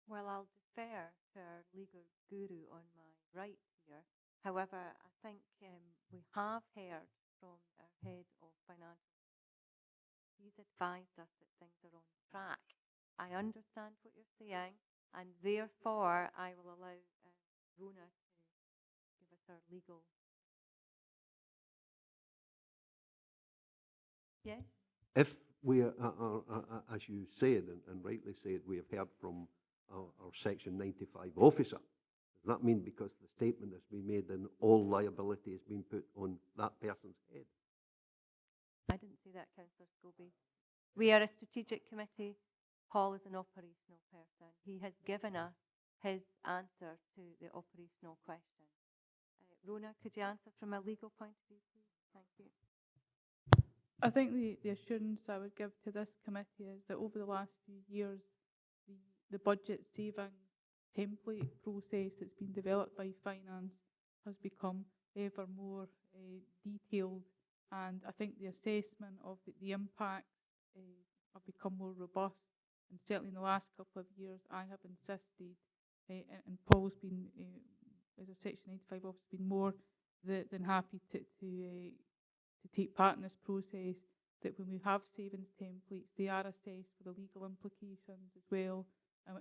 Well, I'll defer to our legal guru on my right here. However, I think we have heard from our head of financial. He's advised us that things are on track. I understand what you're saying, and therefore I will allow Rona to give us our legal. Yes? If we are, as you said, and rightly said, we have heard from our Section 95 officer, does that mean because the statement has been made then all liability has been put on that person's head? I didn't say that, Councillor Scobie. We are a strategic committee. Paul is an operational person. He has given us his answer to the operational question. Rona, could you answer from a legal point of view, please? Thank you. I think the assurance I would give to this committee is that over the last few years, the budget saving template process that's been developed by finance has become ever more detailed, and I think the assessment of the impact have become more robust. And certainly in the last couple of years, I have insisted, and Paul's been, as a Section 95 officer, been more than happy to take part in this process, that when we have savings templates, they are assessed for the legal implications as well.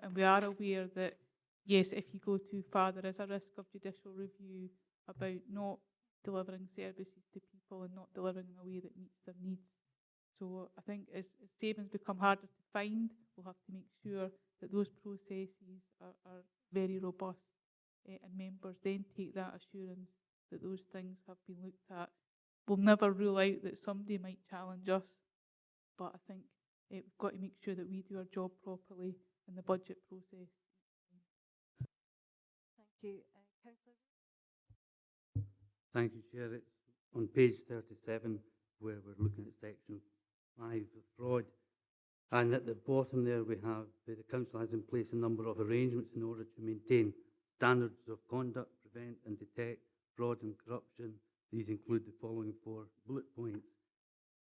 And we are aware that, yes, if you go too far, there is a risk of judicial review about not delivering services to people and not delivering in a way that meets their needs. So I think as savings become harder to find, we'll have to make sure that those processes are very robust, and members then take that assurance that those things have been looked at. We'll never rule out that somebody might challenge us, but I think we've got to make sure that we do our job properly in the budget process. Thank you. Councillor? Thank you, Chair. It's on page 37 where we're looking at section 5 of fraud. And at the bottom there we have the council has in place a number of arrangements in order to maintain standards of conduct, prevent and detect fraud and corruption. These include the following 4 bullet points.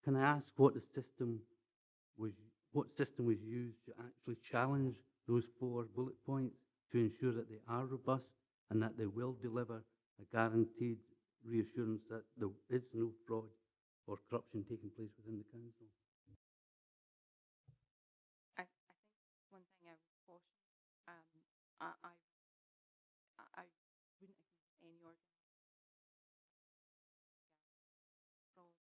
Can I ask what system was used to actually challenge those 4 bullet points to ensure that they are robust and that they will deliver a guaranteed reassurance that there is no fraud or corruption taking place within the council? I think one thing I would caution, I wouldn't agree with any organisation fraud,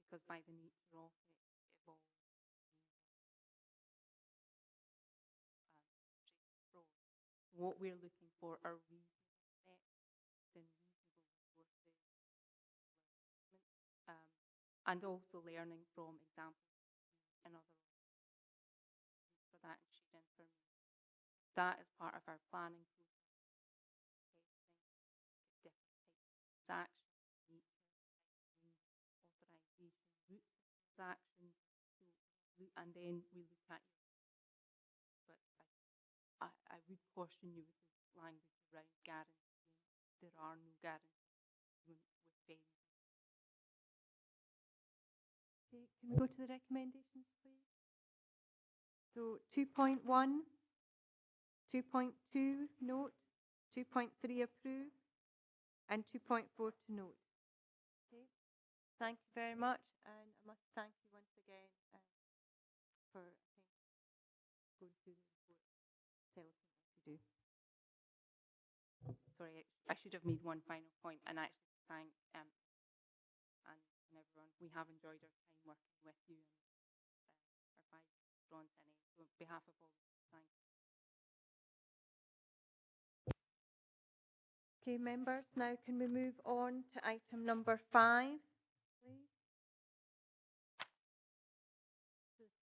because by the nature of it, it evolves fraud. What we're looking for are reasonable steps and reasonable resources, and also learning from examples in other for that and shared information. That is part of our planning process, testing different types of transactions, authorisation, routes of transactions, and then we look at your. But I would caution you with the language around guaranteeing. There are no guarantees with very. Okay, can we go to the recommendations, please? So 2.1, 2.2 note, 2.3 approve, and 2.4 to note. Okay, thank you very much, and I must thank you once again for going through the report. Tell us what to do. Sorry, I should have made one final point and actually thank and everyone. We have enjoyed our time working with you and our five strong tenants. So on behalf of all, thank you. Okay, members, now can we move on to item number 5, please?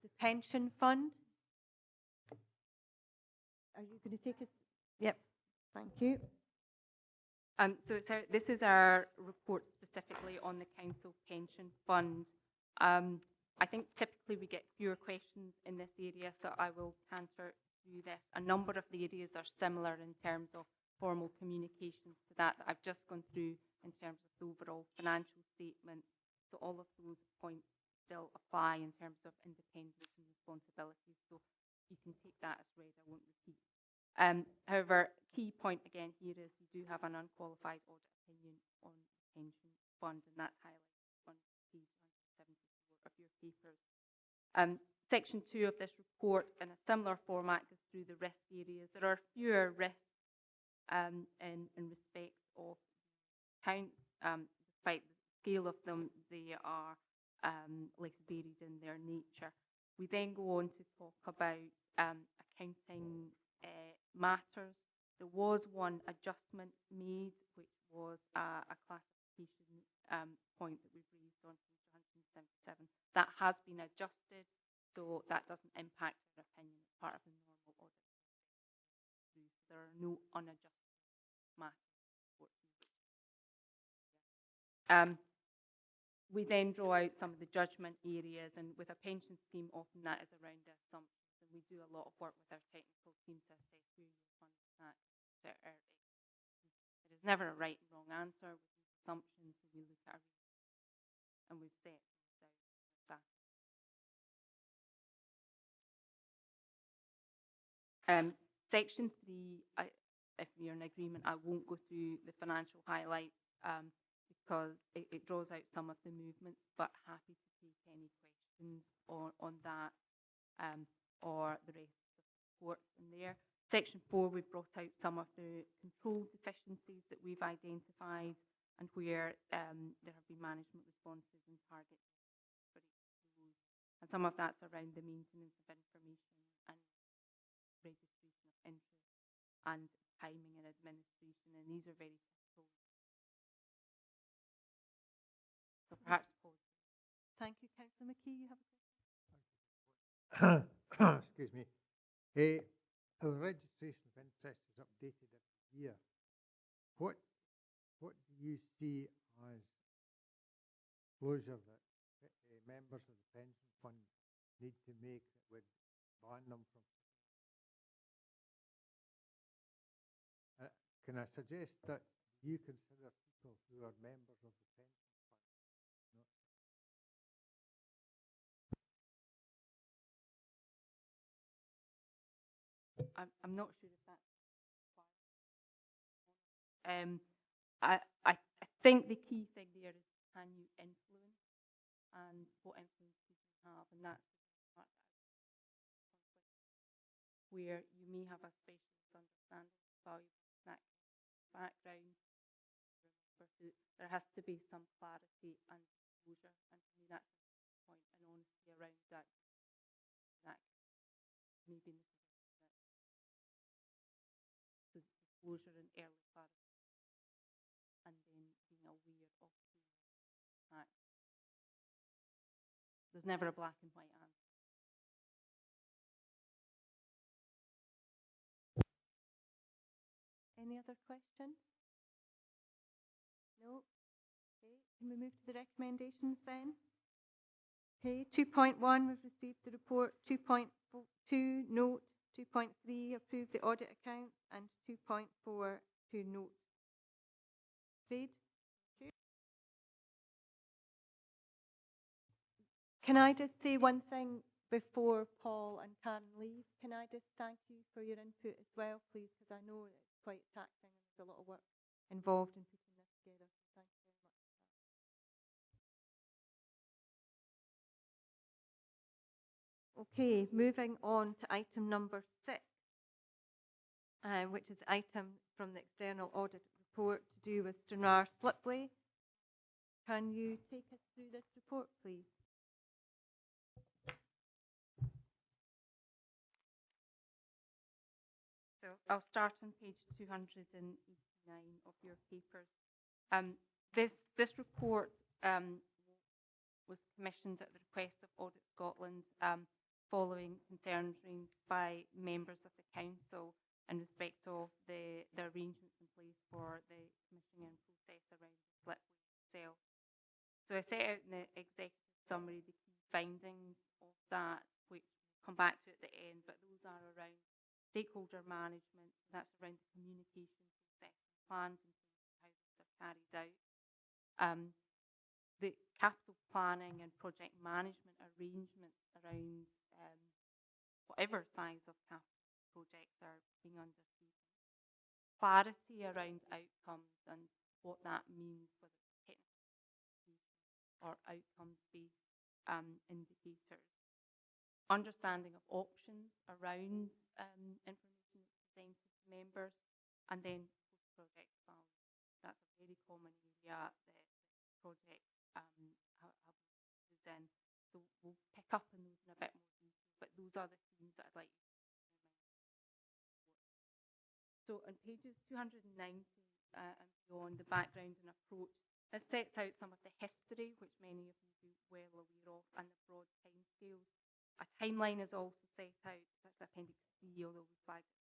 The pension fund. Are you going to take us? Yep, thank you. So this is our report specifically on the council pension fund. I think typically we get fewer questions in this area, so I will canter through this. A number of the areas are similar in terms of formal communications to that I've just gone through in terms of the overall financial statement. So all of those points still apply in terms of independence and responsibility. So you can take that as read, I won't repeat. However, key point again here is you do have an unqualified audit opinion on the pension fund, and that's highlighted on page 174 of your papers. Section 2 of this report, in a similar format, goes through the risk areas. There are fewer risks in respect of accounts. Despite the scale of them, they are less varied in their nature. We then go on to talk about accounting matters. There was one adjustment made, which was a classification point that we've raised on page That has been adjusted, so that doesn't impact our opinion as part of the normal audit. There are no unadjusted matters. We then draw out some of the judgment areas, and with a pension scheme, often that is around the assumptions, and we do a lot of work with our technical team to assess where your funds that. There is never a right and wrong answer with these assumptions, so we look at our and we've set those out in the staff. Section 3, if you're in agreement, I won't go through the financial highlights because it draws out some of the movements, but happy to take any questions on that or the rest of the reports in there. Section 4, we've brought out some of the control deficiencies that we've identified and where there have been management responses and targets for each of those. And some of that's around the maintenance of information and registration of interest and timing and administration, and these are very typical. So perhaps pause. Thank you, Councillor McKee. You have a question? Excuse me. Our registration of interest is updated every year. What do you see as disclosure that members of the pension fund need to make that would ban them from? Can I suggest that you consider people who are members of the pension fund? I'm not sure if that's I think the key thing there is, can you influence and what influence you can have, and that's the part that where you may have a specialist understanding of value that background. There has to be some clarity and disclosure, and to me that's the point, and honesty around that maybe in the disclosure and early clarity, and then being aware of the fact. There's never a black and white answer. Any other questions? No? Okay, can we move to the recommendations then? Okay, 2.1, we've received the report. 2.2, note. 2.3, approve the audit account. And 2.4, to note. Read. Okay. Can I just say one thing before Paul and Karen leave? Can I just thank you for your input as well, please, because I know it's quite taxing and there's a lot of work involved in putting this together. Thank you very much for that. Okay, moving on to item number 6, which is the item from the external audit report to do with Stranraer Slipway. Can you take us through this report, please? So I'll start on page 289 of your papers. This report was commissioned at the request of Audit Scotland following concerns raised by members of the council in respect of the arrangements in place for the commissioning process around the slipway itself. So I set out in the executive summary the key findings of that, which we'll come back to at the end, but those are around stakeholder management, that's around the communication process and plans in place for how those are carried out. The capital planning and project management arrangements around whatever size of capital projects are being undertaken. Clarity around outcomes and what that means, whether it's technical or outcomes-based indicators. Understanding of options around information that's presented to members, and then post-project value. That's a very common area that projects have been used in. So we'll pick up on those in a bit more detail, but those are the themes that I'd like you to keep in mind. So on pages 290 and beyond, the background and approach, this sets out some of the history, which many of you will be well aware of, and the broad A timeline is also set out, that's Appendix C, although we flagged it,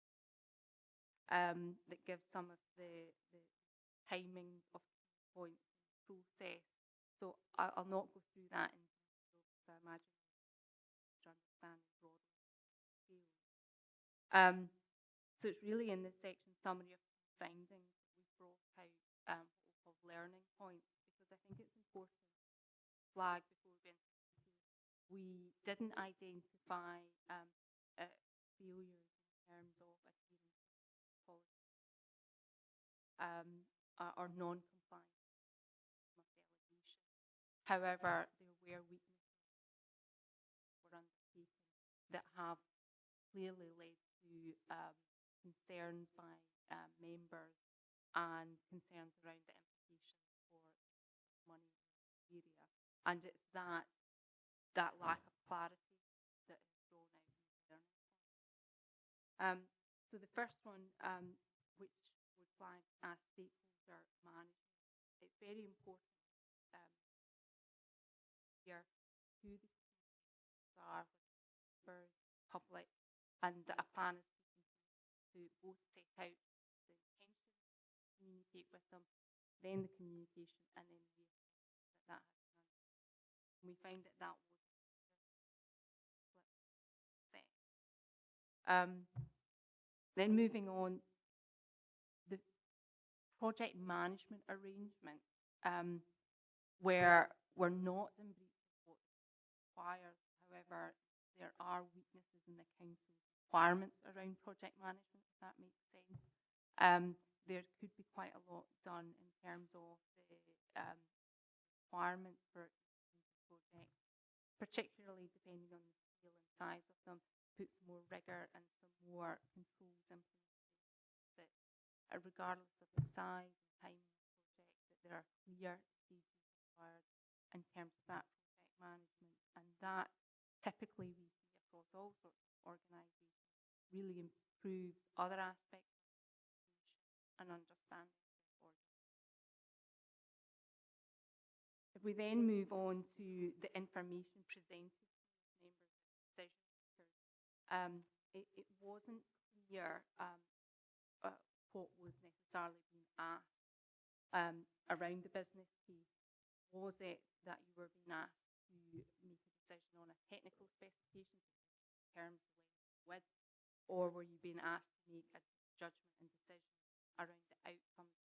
that gives some of the timing of points in the process. So I'll not go through that in detail because I imagine you understand broadly. So it's really in this section summary of findings that we brought out what we call learning points, because I think it's important to flag before we went into detail. We didn't identify failures in terms of adherence to policy or non-compliance with delegation. However, there were weaknesses that were undertaken that have clearly led to concerns by members and concerns around the implications for money area. And it's that lack of clarity that is drawn out in the learning point. So the first one, which would flag as stakeholder management, it's very important here who the stakeholders are, members, public, and that a plan is put in place to both set out the intention, communicate with them, then the communication, and then the that has been done. And we find that that was set. Then moving on, the project management arrangement, where we're not in breach of what requires. However, there are weaknesses in the council's requirements around project management, if that makes sense. There could be quite a lot done in terms of the requirements for projects, particularly depending on the scale and size of them, put some more rigour and some more controls in place that, regardless of the size and timing of the project, that there are clear stages required in terms of that project management. And that typically we see across all sorts of organisations really improves other aspects of and understanding of organisations. If we then move on to the information presented to members of decision makers, it wasn't clear what was necessarily being asked around the business case. Was it that you were being asked to make a decision on a technical specification, terms, length, width, or were you being asked to make a judgment and decision around the outcomes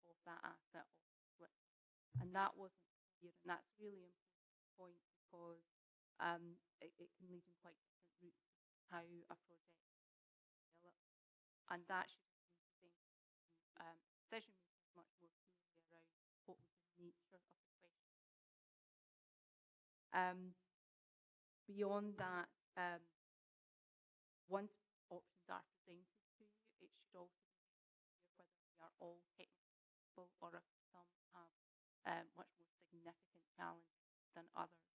of that asset or split? And that wasn't clear, and that's a really important point because it can lead in quite different routes how a project is developed, and that should have been presented to decision makers much more clearly around what was the nature of the question. Beyond that, once options are presented to you, it should also be clear whether they are all technical or if some have much more significant challenges than others.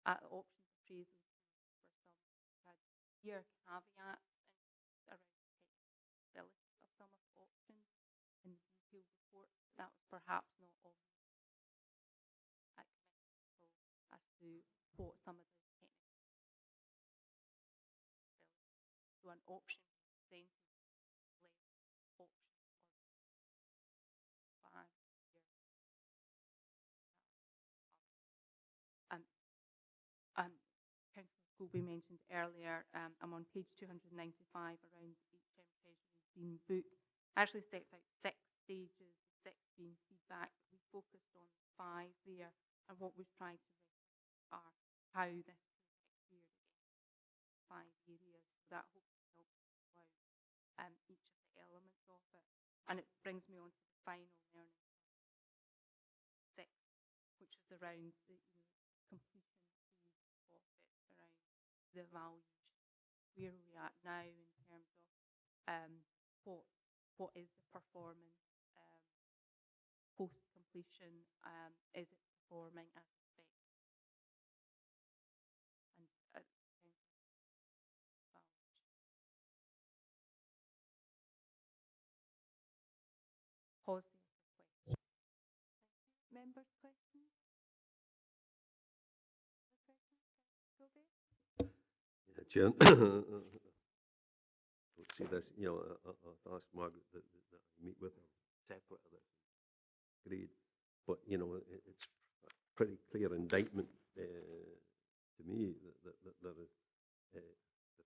Options appraisals for some had clear caveats around the technicability of some of the options in the detailed report. That was perhaps not obvious at committee level as to what some of the technical ability. So an option presented less option or plan here. Councillor Scobie mentioned earlier, I'm on page 295 around HM Treasury's Dean book. Actually sets out 6 stages, 6 being feedback. We focused on 5 there, and what we've tried to recognize are how this project fared against 5 areas. So that hopefully helps you out each of the elements of it. And it brings me on to the final learning, 6, which is around the completion phase of it, around the evaluation, where we are now in terms of what is the performance post completion? Is it performing as expected? And pause there for questions. Members' questions? Chair. Don't see this, you know, I've asked Margaret that I meet with her separate of this. Agreed. But, you know, it's a pretty clear indictment to me that there is, the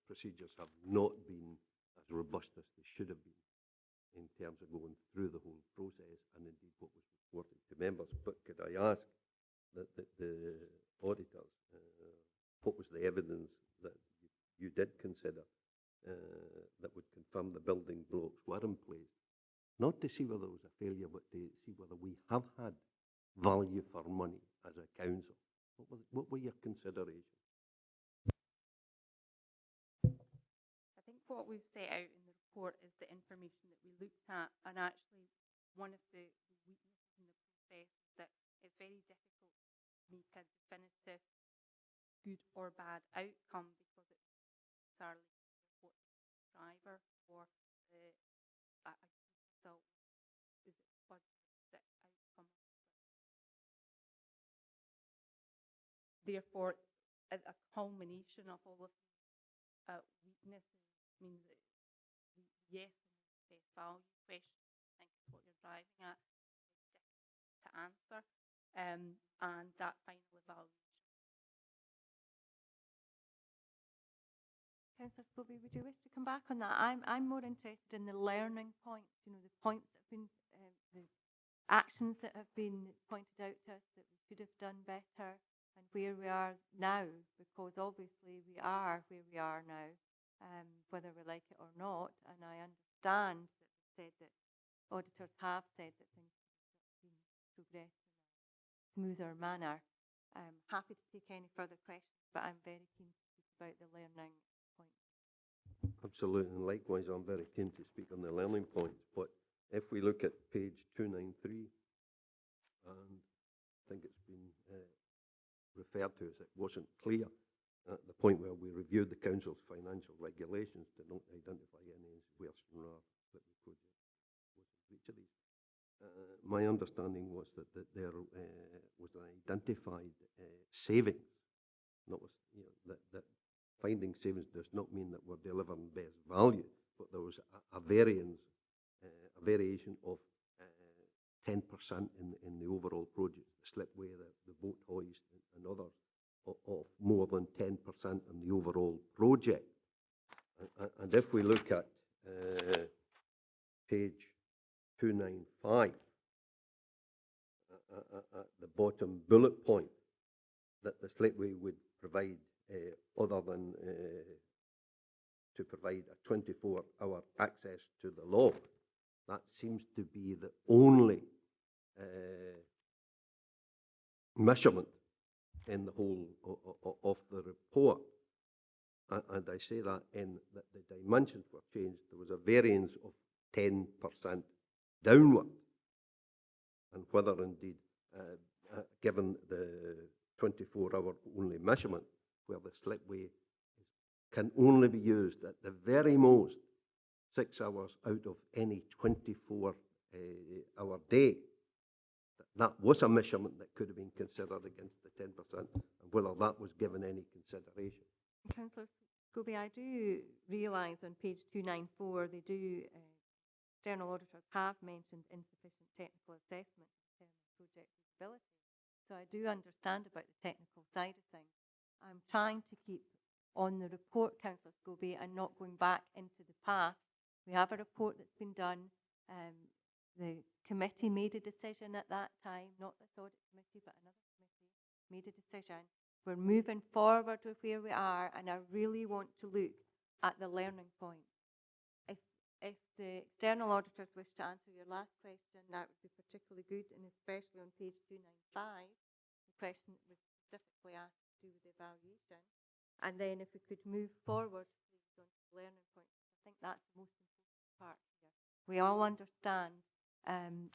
procedures have not been as robust as they should have been in terms of going through the whole process and indeed what was reported to members. But could I ask that the auditors, what was the evidence that you did consider that would confirm the building blocks were in place? Not to see whether there was a failure, but to see whether we have had value for money as a council. What were your considerations? I think what we've set out in the report is the information that we looked at, and actually one of the weaknesses in the process is that it's very difficult to make a definitive good or bad outcome because it's necessarily what the driver or the a good result is it budget the outcome. Therefore, a culmination of all of weaknesses means that yes, the best value question, I think is what you're driving at, is difficult to answer, and that final evaluation. Councillor Scobie, would you wish to come back on that? I'm more interested in the learning points, you know, the points that have been, the actions that have been pointed out to us that we could have done better and where we are now, because obviously we are where we are now, whether we like it or not. And I understand that they said that auditors have said that things have been progressed in a smoother manner. I'm happy to take any further questions, but I'm very keen to speak about the learning points. Absolutely, and likewise, I'm very keen to speak on the learning points. But if we look at page 293, and I think it's been referred to as it wasn't clear at the point where we reviewed the council's financial regulations to not identify any worse that the project was in breach of these. My understanding was that there was an identified savings. Not was, you know, that finding savings does not mean that we're delivering best value, but there was a variation of 10% in the overall project, the slipway, the boat hoist, and others, of more than 10% in the overall project. And if we look at page 295, at the bottom bullet point, that the slipway would provide, other than to provide a 24-hour access to the lock, that seems to be the only measurement in the whole of the report. And I say that in that the dimensions were changed. There was a variance of 10% downward. And whether indeed, given the 24-hour only measurement, where the slipway can only be used at the very most 6 hours out of any 24-hour day, that was a measurement that could have been considered against the 10%, and whether that was given any consideration. Councillor Scobie, I do realise on page 294, they do, external auditors have mentioned insufficient technical assessment to determine project feasibility. So I do understand about the technical side of things. I'm trying to keep on the report, Councillor Scobie, and not going back into the past. We have a report that's been done. The committee made a decision at that time, not this audit committee, but another committee made a decision. We're moving forward with where we are, and I really want to look at the learning point. If the external auditors wish to answer your last question, that would be particularly good, and especially on page 295, the question that was specifically asked to do with the evaluation. And then if we could move forward, please, on to the learning point. I think that's the most important part here. We all understand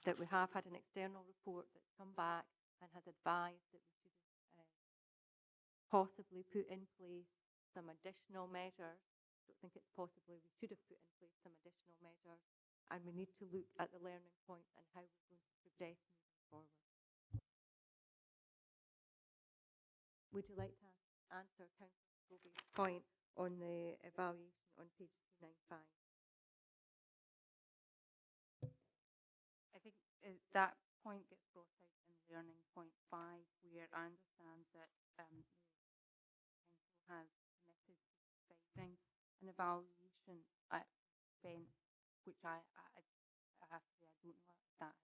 that we have had an external report that's come back and has advised that we should have possibly put in place some additional measures. I don't think it's possibly, we should have put in place some additional measures, and we need to look at the learning point and how we're going to progress moving forward. Would you like to answer Councillor Scobie's point on the evaluation on page 295. I think that point gets brought out in learning point 5, where I understand that the council has committed to providing an evaluation at event, which I have to say I don't know if that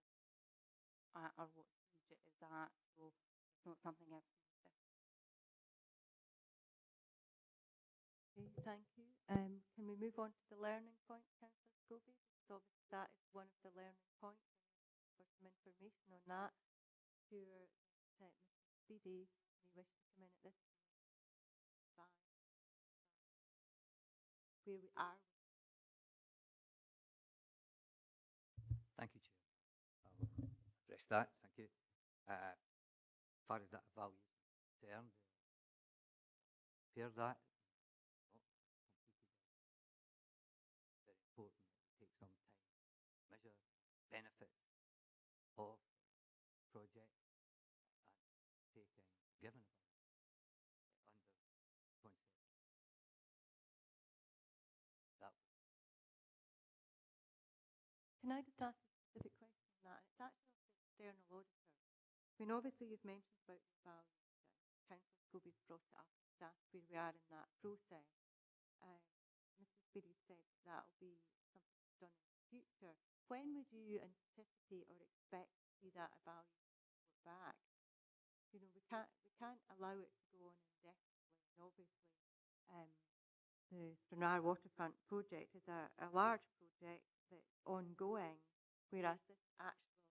or what stage it is at, so it's not something I've seen. Okay, thank you. Can we move on to the learning point, Councillor Scobie? Because obviously that is one of the learning points. For some information on that, to Mr. Speedy, may wish to come in at this time. Where we are. Thank you, Chair. I'll address that. Thank you. As far as that evaluation is concerned, prepare that. Not completed. Very important that we take some time to measure benefits of the project and taking given under concept. That Can I just ask a specific question on that? It's actually of the external auditor. I mean, obviously you've mentioned about the evaluation. Councillor Scobie's brought it up to ask where we are in that process. Mr. Speedy said that will be something done in the future. When would you anticipate or expect to see that evaluation report back? You know, we can't allow it to go on indefinitely. And obviously, the Sederunt waterfront project is a large project that's ongoing, whereas this actual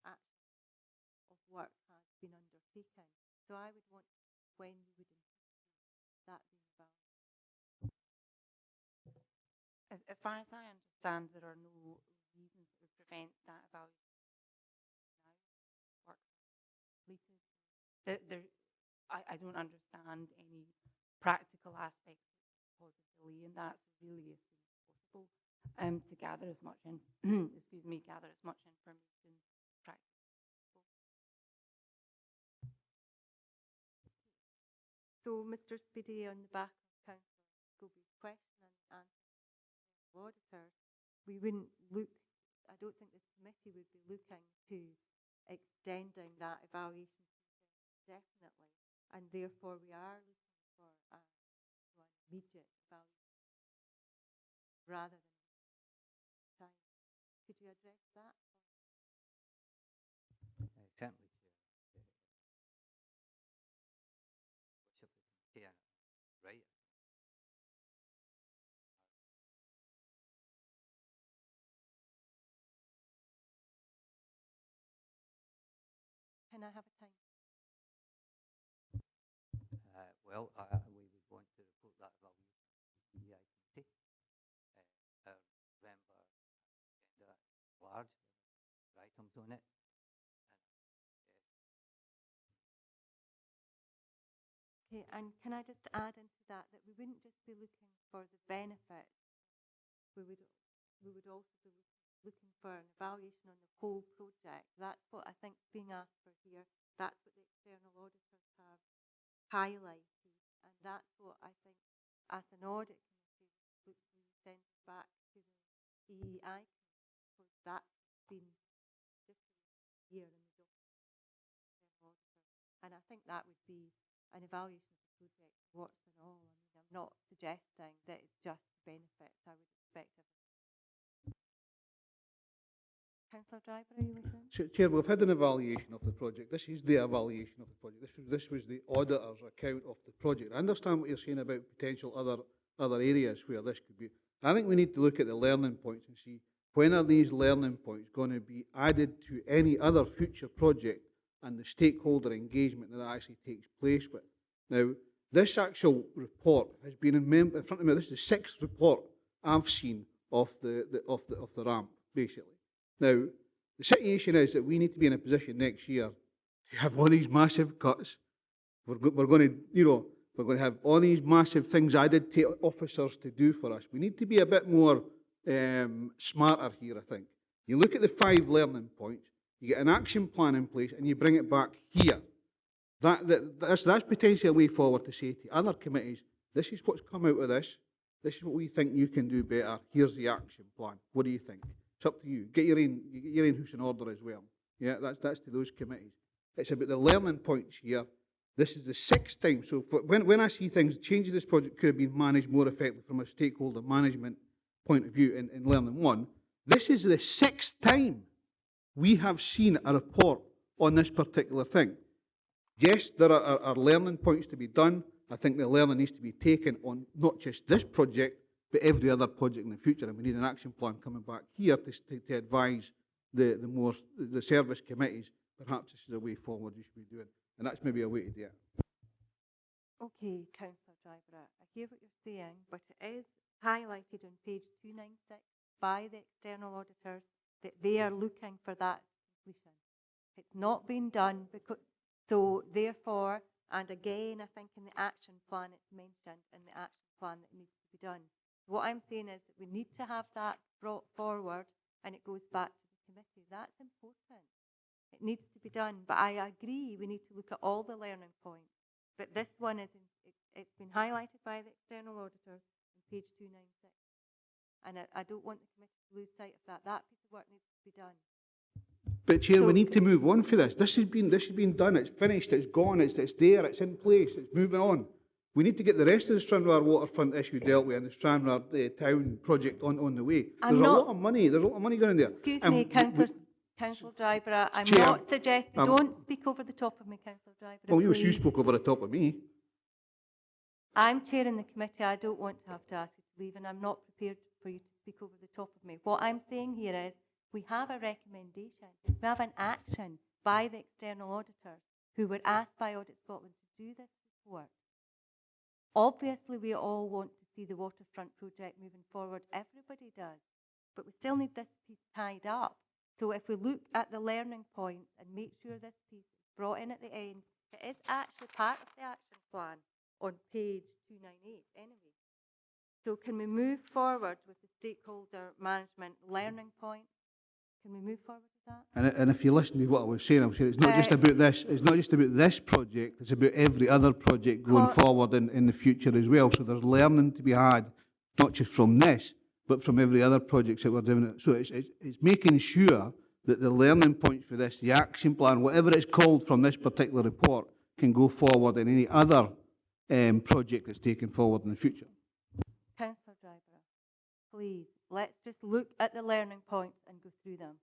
action of work has been undertaken. So I would want to know when you would anticipate that being evaluated. As far as I understand, there are no reasons that would prevent that evaluation now. Work completed. I don't understand any practical aspects that cause a delay in that. So really, as soon as possible, to gather as much gather as much information practically as possible. So, Mr. Speedy, on the back of Councillor Scobie's question and answer to the auditors, we wouldn't look, I don't think this committee would be looking to extending that evaluation process definitely, and therefore we are looking for an immediate evaluation rather than time. Could you address that? certainly, Chair. Wish of the committee, right? Can I have a time? Well, we would want to report that evaluation to the EI committee. Our November agenda is large, there are items on it. Okay, and can I just add into that we wouldn't just be looking for the benefits, we would also be looking for an evaluation on the whole project. That's what I think is being asked for here. That's what the external auditors have highlighted, and that's what I think as an audit committee we send back to the EEI committee, because that's been different here in the document of the auditor. And I think that would be an evaluation of the project, warts and all. I mean, I'm not suggesting that it's just benefits. I would expect everything. Councillor Driver, are you wishing? Chair, we've had an evaluation of the project. This is the evaluation of the project. This was the auditor's account of the project. I understand what you're saying about potential other areas where this could be. I think we need to look at the learning points and see when are these learning points going to be added to any other future project and the stakeholder engagement that actually takes place with. Now, this actual report has been in front of me. This is the sixth report I've seen of the ramp, basically. Now, the situation is that we need to be in a position next year to have all these massive cuts. We're going to have all these massive things added to officers to do for us. We need to be a bit more smarter here, I think. You look at the 5 learning points, you get an action plan in place, and you bring it back here. That's potentially a way forward to say to other committees, this is what's come out of this. This is what we think you can do better. Here's the action plan. What do you think? It's up to you. Get your own house in order as well. Yeah, that's to those committees. It's about the learning points here. This is the 6th time. So when I see things, changing this project could have been managed more effectively from a stakeholder management point of view in Learning 1. This is the 6th time we have seen a report on this particular thing. Yes, there are learning points to be done. I think the learning needs to be taken on not just this project, but every other project in the future. And we need an action plan coming back here to advise the service committees. Perhaps this is a way forward you should be doing. And that's maybe a way to do it. Okay, Councillor Driver, I hear what you're saying, but it is highlighted on page 296 by the external auditors that they are looking for that completion. It's not been done, so therefore, and again, I think in the action plan it's mentioned in the action plan that needs to be done. What I'm saying is that we need to have that brought forward and it goes back to the committee. That's important. It needs to be done, but I agree we need to look at all the learning points. But this one it's been highlighted by the external auditors on page 296. And I don't want the committee to lose sight of that. That piece of work needs to be done. But Chair, So we need to move on for this. This has been done. It's finished. It's gone. It's there. It's in place. It's moving on. We need to get the rest of the Stranraer waterfront issue dealt with and the Stranraer town project on the way. There's a lot of money. There's a lot of money going in there. Excuse me, Councillor Driver. I'm Chair, not suggesting. Don't speak over the top of me, Councillor Driver. Well, you spoke over the top of me. I'm chairing the committee. I don't want to have to ask you to leave, and I'm not prepared for you to speak over the top of me. What I'm saying here is we have a recommendation. We have an action by the external auditors who were asked by Audit Scotland to do this report. Obviously, we all want to see the waterfront project moving forward. Everybody does. But we still need this piece tied up. So if we look at the learning points and make sure this piece is brought in at the end, it is actually part of the action plan on page 298 anyway. So can we move forward with the stakeholder management learning point? Can we move forward with that? And if you listen to what I was saying it's not just about this. It's not just about this project. It's about every other project going forward in the future as well. So there's learning to be had, not just from this, but from every other projects that we're doing. So it's making sure that the learning points for this, the action plan, whatever it's called from this particular report, can go forward in any other project that's taken forward in the future. Councillor Driver, please, let's just look at the learning points and go through them.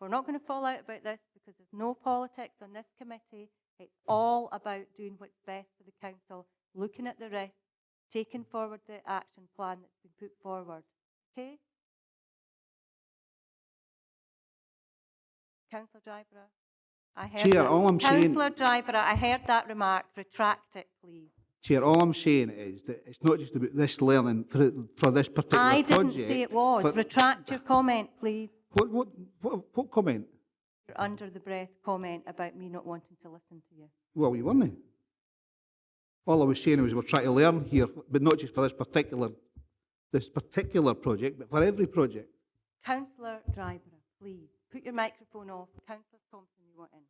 We're not going to fall out about this because there's no politics on this committee. It's all about doing what's best for the council, looking at the risks, taking forward the action plan that's been put forward. Okay? Councillor Driver, I heard Chair, that. all I'm saying... Councillor Driver, I heard that remark. Retract it, please. Chair, all I'm saying is that it's not just about this learning for this particular project. I didn't say it was. Retract your comment, please. What comment? Your under the breath comment about me not wanting to listen to you. Well, you weren't. All I was saying was we're trying to learn here, but not just for this particular project, but for every project. Councillor Driver, please put your microphone off. Councillor Thompson, you want in.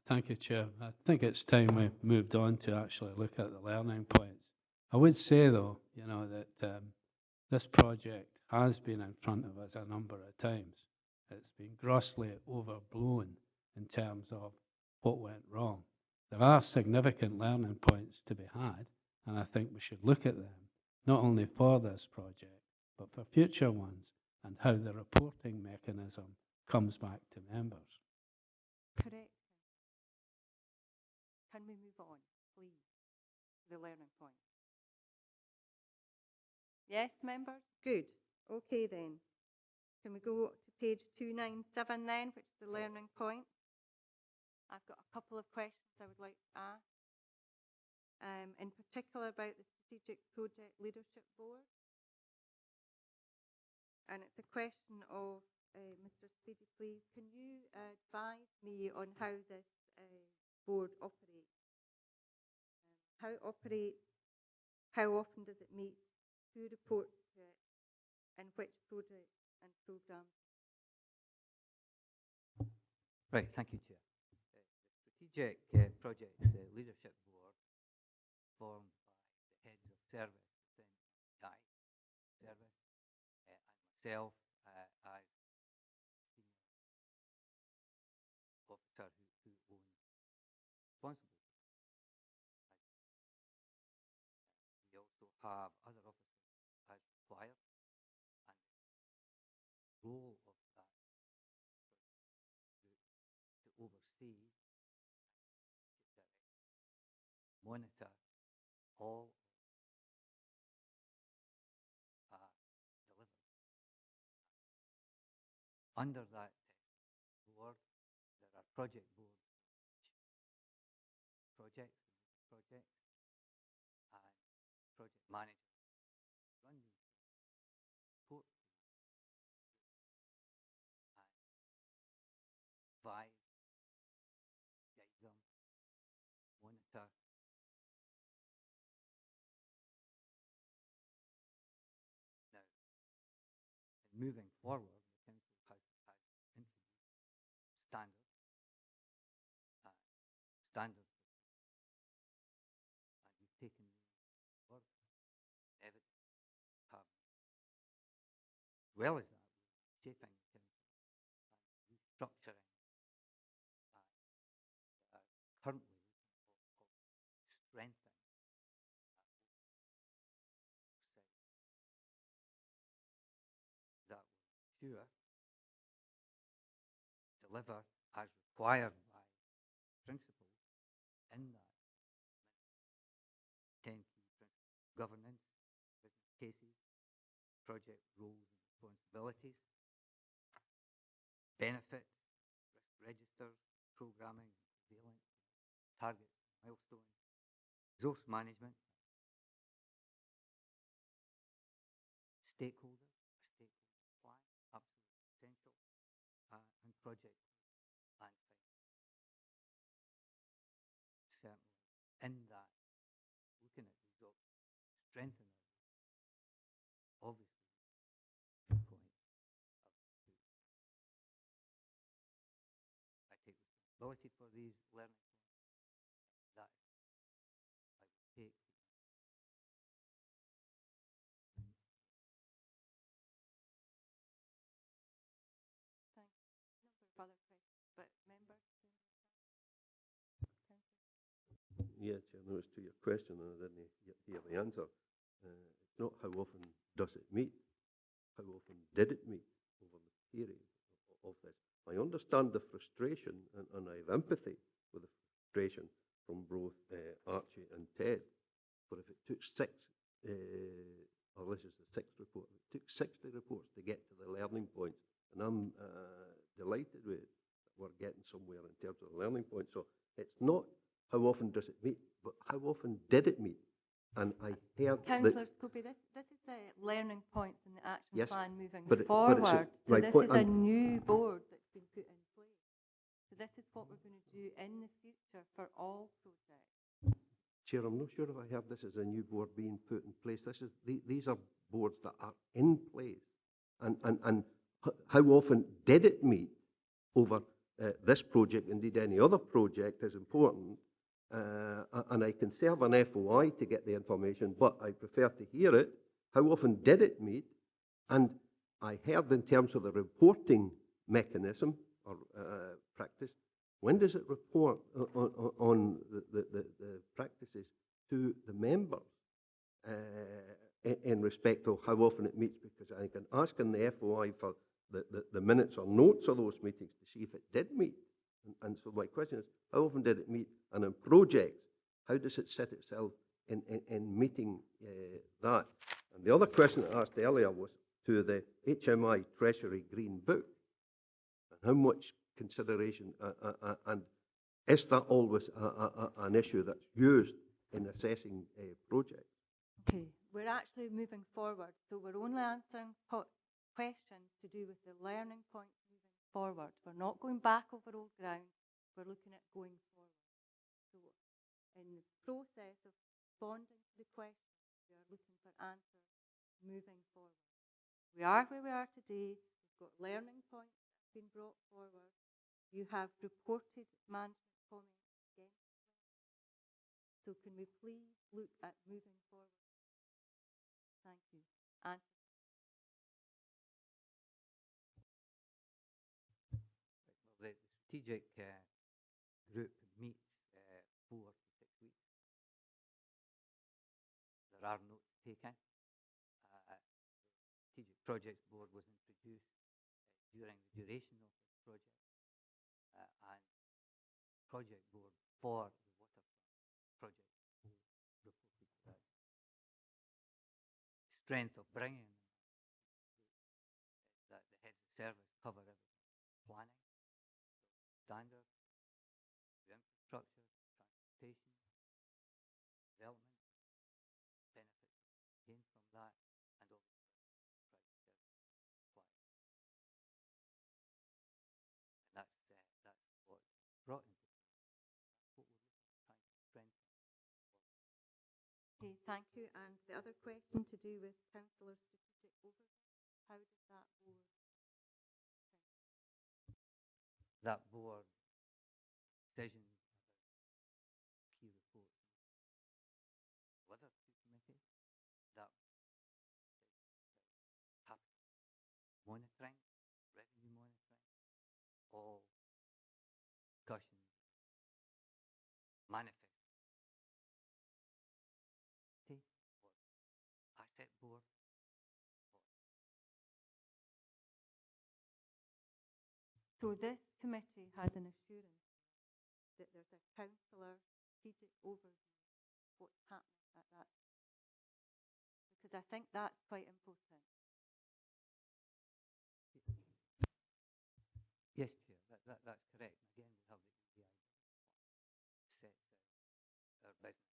Thank you, Chair. I think it's time we moved on to actually look at the learning points. I would say, though, that this project has been in front of us a number of times. It's been grossly overblown in terms of what went wrong. There are significant learning points to be had, and I think we should look at them, not only for this project, but for future ones, and how the reporting mechanism comes back to members. Correct. Can we move on, please, to the learning point? Yes, members? Good. Okay, then. Can we go to page 297 then, which is the learning point? I've got a couple of questions I would like to ask, in particular about the Strategic Project Leadership Board. And it's a question of, Mr. Speedy, please, can you advise me on how this board operates? How it operates, how often does it meet, who reports to it, and which projects and programmes? Right, thank you, Chair. The Strategic Projects Leadership Board, formed by the head service within the service, and myself as senior officer who owns responsible. We also have other officers as required, and the role of that group to oversee, monitor all delivered. Under that board, there are project boards, projects, and project managers run these report and advise, guide them, monitor. Now, in moving forward, the council has introduced standards, and we've taken these on board, evidence, have, as well as that, we're shaping the council and restructuring currently of strengthening that will ensure deliver as required by principles in that 10 key principles: governance, business cases, project roles and responsibilities, benefits, risk registers, programming and surveillance, targets, milestones, resource management, stakeholders, a stakeholder plan, absolutely essential, and project and finance. Certainly, in that, looking at results, strengthening obviously the point I take responsibility for these learning points. That I will take. Thanks. No further questions, but members? Yeah, Chair, no, it's to your question, and I didn't hear the answer. It's not how often does it meet, how often did it meet over the period of this. I understand the frustration, and I have empathy with the frustration from both Archie and Ted, but if it took or this is the sixth report, it took 60 reports to get to the learning points, and I'm delighted with it, that we're getting somewhere in terms of the learning points. So it's not how often does it meet, but how often did it meet? And I heard Councillor Scobie, this is the learning points in the action Yes, plan moving but forward. it's So right this point, is a new board that's been put in place. So this is what we're going to do in the future for all projects. Chair, I'm not sure if I heard this as a new board being put in place. These are boards that are in place. And how often did it meet over this project, indeed any other project, is important. And I can serve an FOI to get the information, but I prefer to hear it. How often did it meet? And I heard in terms of the reporting mechanism or practice, when does it report on the practices to the members in respect of how often it meets? Because I can ask in the FOI for the minutes or notes of those meetings to see if it did meet. And so my question is, how often did it meet? And in projects, how does it set itself in meeting that? And the other question I asked earlier was to the HMI Treasury Green Book. And how much consideration, and is that always an issue that's used in assessing projects? Okay, we're actually moving forward, so we're only answering questions to do with the learning points moving forward. We're not going back over old ground, we're looking at going forward. So in the process of responding to the questions, we are looking for answers moving forward. We are where we are today, we've got learning points that have been brought forward. You have reported management comments against them. So can we please look at moving forward Thank you. And Well, the strategic group meets 4 to 6 weeks. There are notes taken. The strategic projects board was introduced during the duration of this project, and project board for the waterfront project board reported that the strength of bringing them is that the heads of service cover everything: planning, standard, the infrastructure, transportation, development, benefits gained from that, and obviously private service suppliers. And that's what brought into place. That's what we're looking at trying to strengthen. okay, thank you. And the other question to do with councillor strategic oversight, how does that board? That board decisions about key reports delivered to committee. That capital monitoring, revenue monitoring, all discussions, manifest or asset board. So this committee has an assurance that there's a councillor strategic overview of what's happening at that, because I think that's quite important. Yes, Chair, that's correct. Again, we have the EDI set our business.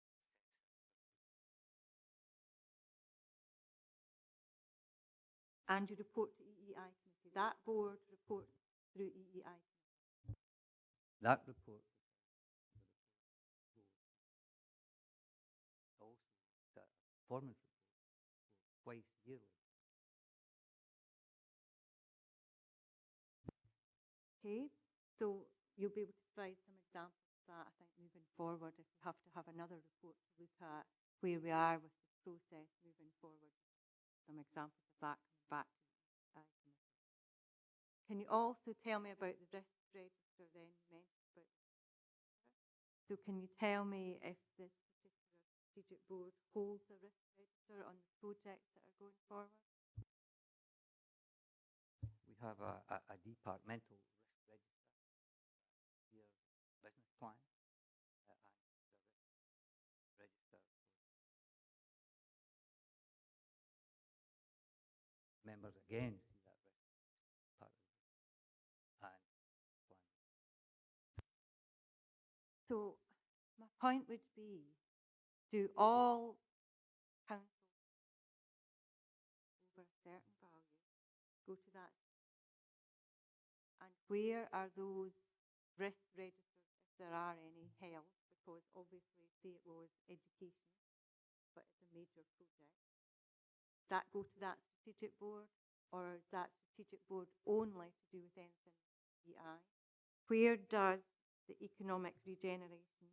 And you report to EEI committee. That board reports through EEI committee. That report also that performance report twice yearly. Okay, so you'll be able to provide some examples of that, I think, moving forward, if we have to have another report to look at where we are with the process moving forward. Some examples of that coming back to the EEI committee. Can you also tell me about the risk register then you mentioned about the so can you tell me if this particular strategic board holds a risk register on the projects that are going forward? We have a departmental risk register, year business plan, and the risk register members again see that risk part of the and plan. So my point would be, do all councils over a certain value go to that? And where are those risk registers, if there are any, held? Because obviously, say it was education, but it's a major project. Does that go to that strategic board, or is that strategic board only to do with anything EI? Where does the economic regeneration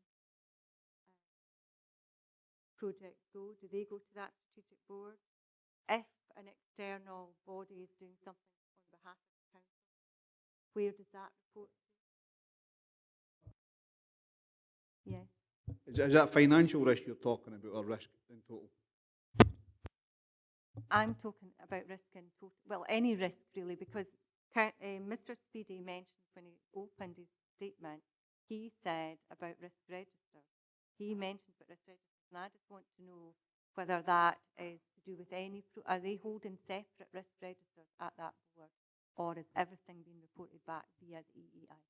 projects go? Do they go to that strategic board? If an external body is doing something on behalf of the council, where does that report to? Yes. Is that financial risk you're talking about, or risk in total? I'm talking about risk in total. Well, any risk really, because Mr. Speedy mentioned when he opened his statement, he said about risk registers. He mentioned about risk registers, and I just want to know whether that is to do with any, are they holding separate risk registers at that board, or is everything being reported back via the EEI?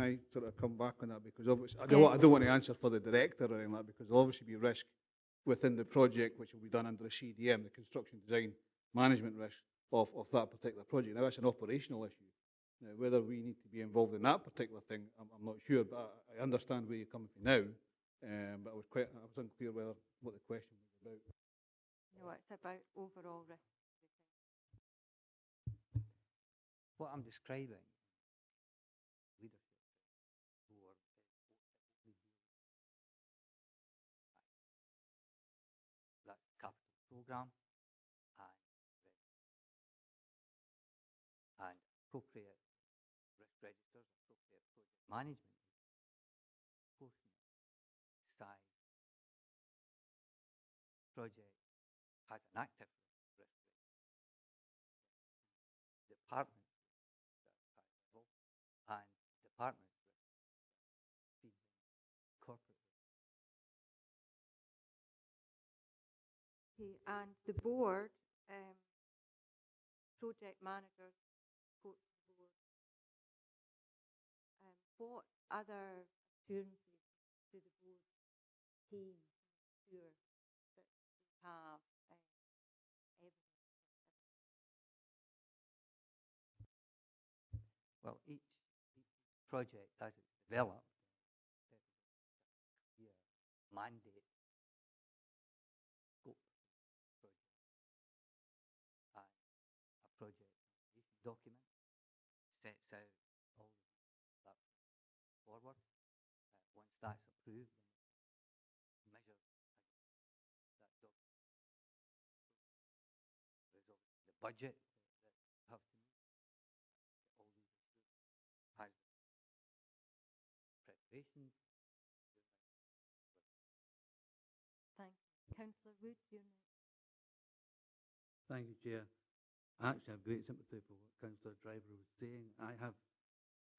I sort of come back on that, because obviously I don't want to answer for the director or anything like that, because there'll obviously be risk within the project which will be done under the CDM, the construction design management risk of that particular project. Now that's an operational issue. Now, whether we need to be involved in that particular thing, I'm not sure, but I understand where you're coming from now. But I was unclear what the question was about. No, it's about overall risk. What I'm describing, leadership board, that's capital program, appropriate risk registers, appropriate project management, proportionate size project has an active risk register, department risk at a high level, and department risk feeds in corporate risk. Okay, and the board, project managers report to the board. What other assurances do the board obtain to ensure that we have evidence? Well, each project as it's developed, there's a clear mandate, scope project, and a project nomination document sets out all the details that forward. Once that's approved, then measure that document. There's obviously the budget that you have to meet. All these has preparation. Thank you. Councillor Wood, you're next. Thank you, Chair. I actually have great sympathy for what Councillor Driver was saying. I have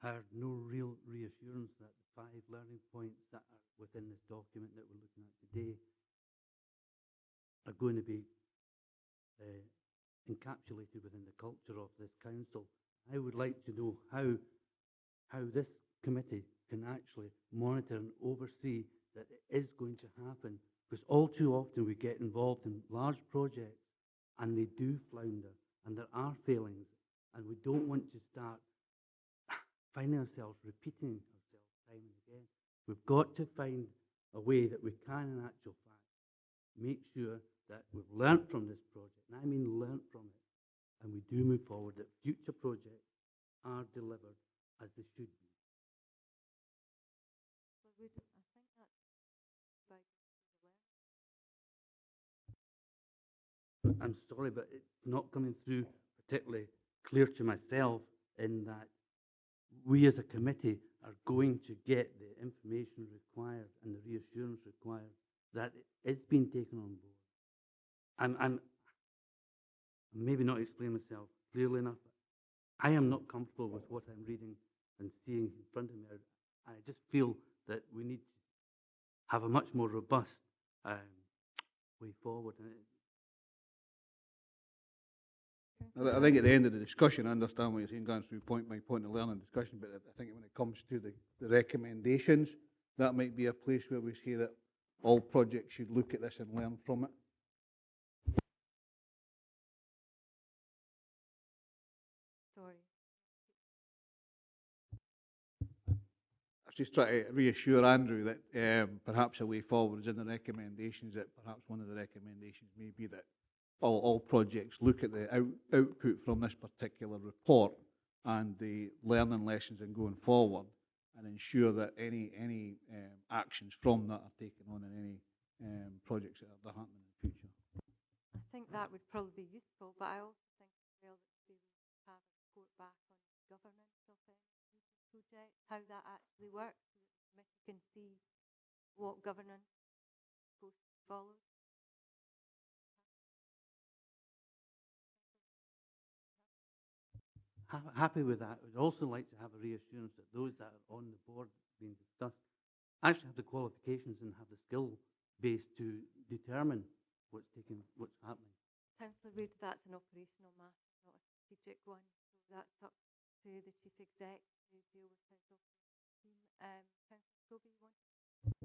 heard no real reassurance that the 5 learning points that are within this document that we're looking at today are going to be encapsulated within the culture of this council. I would like to know how this committee can actually monitor and oversee that it is going to happen, because all too often we get involved in large projects and they do flounder and there are failings, and we don't want to start finding ourselves repeating ourselves time and again. We've got to find a way that we can, in actual fact, make sure that we've learnt from this project, and I mean learnt from it, and we do move forward, that future projects are delivered as they should be. So Wood, I think that's about the learn. I'm sorry, but it's not coming through particularly clear to myself in that we as a committee are going to get the information required and the reassurance required that it's been taken on board. I'm maybe not explaining myself clearly enough. I am not comfortable with what I'm reading and seeing in front of me. I just feel that we need to have a much more robust way forward. I think at the end of the discussion, I understand what you're saying, going through point by point of learning discussion, but I think when it comes to the recommendations, that might be a place where we say that all projects should look at this and learn from it. Sorry. I was just trying to reassure Andrew that perhaps a way forward is in the recommendations, that perhaps one of the recommendations may be that all projects look at the output from this particular report and the learning lessons and going forward, and ensure that any actions from that are taken on in any projects that are happening in the future. I think that would probably be useful, but I also think as well that we have a report back on governance of any project, how that actually works, so that the committee can see what governance follows. Happy with that. We'd also like to have a reassurance that those that are on the board being discussed actually have the qualifications and have the skill base to determine what's happening. Councillor Wood, that's an operational matter, not a strategic one. So that's up to the chief exec to deal with his operational team. Councillor Scobie, you want?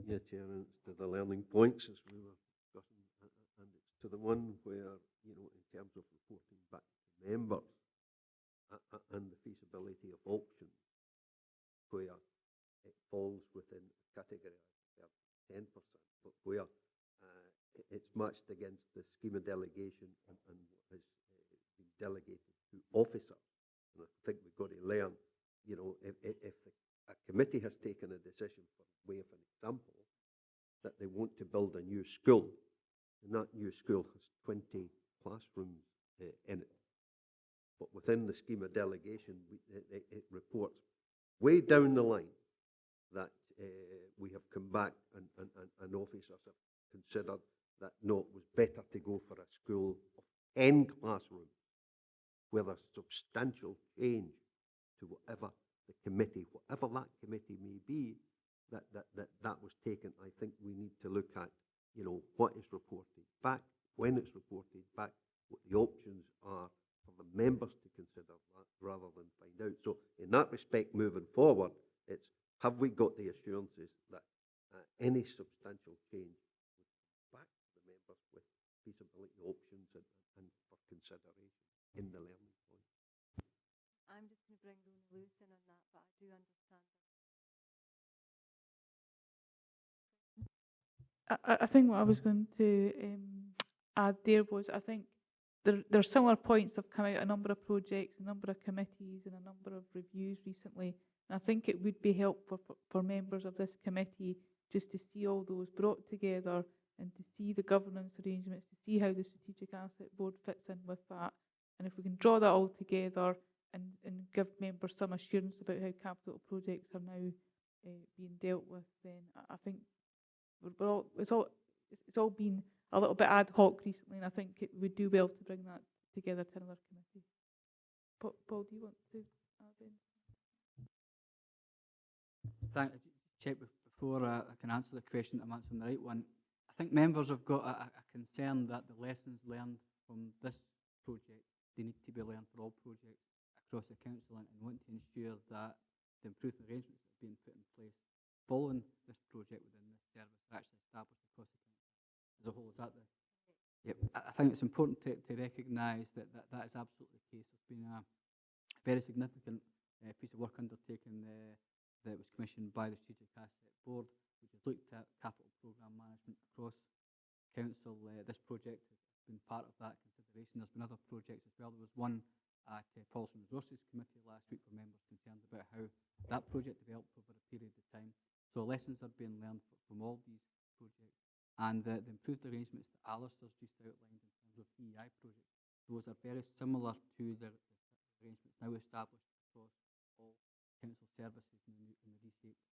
Yeah, Chair, and it's to the learning points as we were discussing, and it's to the one where, you know, in terms of reporting back to members and the feasibility of options, where it falls within a category of 10%, but where it's matched against the scheme of delegation and what has been delegated to officers. And I think we've got to learn, you know, if a committee has taken a decision, for way of an example, that they want to build a new school, and that new school has 20 classrooms in it, but within the scheme of delegation, it reports way down the line that we have come back and officers have considered that no, it was better to go for a school of N classrooms, where there's substantial change to whatever the committee, whatever that committee may be, that was taken. I think we need to look at, you know, what is reported back, when it's reported back, what the options are for the members to consider that, rather than find out. So in that respect, moving forward, it's have we got the assurances that any substantial change would come back to the members with feasibility options and for consideration in the learning point. I'm just going to bring Rona Lewis in on that, but I do understand that. I think what I was going to add there was, I think there's similar points that have come out, a number of projects, a number of committees and a number of reviews recently. And I think it would be helpful for members of this committee just to see all those brought together and to see the governance arrangements, to see how the Strategic Asset Board fits in with that. And if we can draw that all together and give members some assurance about how capital projects are now being dealt with, then I think it's all been a little bit ad hoc recently, and I think it would do well to bring that together to another committee. Paul, do you want to add in? Thank you. Check before I can answer the question, I'm answering the right one. I think members have got a concern that the lessons learned from this project, they need to be learned for all projects across the council, and want to ensure that the improvement arrangements that have been put in place following this project within this service are actually established across the council as a whole. Is that the? Yep. I think it's important to recognise that is absolutely the case. There's been a very significant piece of work undertaken that was commissioned by the Strategic Asset Board, which has looked at capital programme management across council. This project has been part of that consideration. There's been other projects as well. There was one at Policy and Resources Committee last week where members concerned about how that project developed over a period of time. So lessons are being learned from all these projects. And the improved arrangements that Alistair's just outlined in terms of EI projects, those are very similar to the arrangements now established across all council services in the reshaped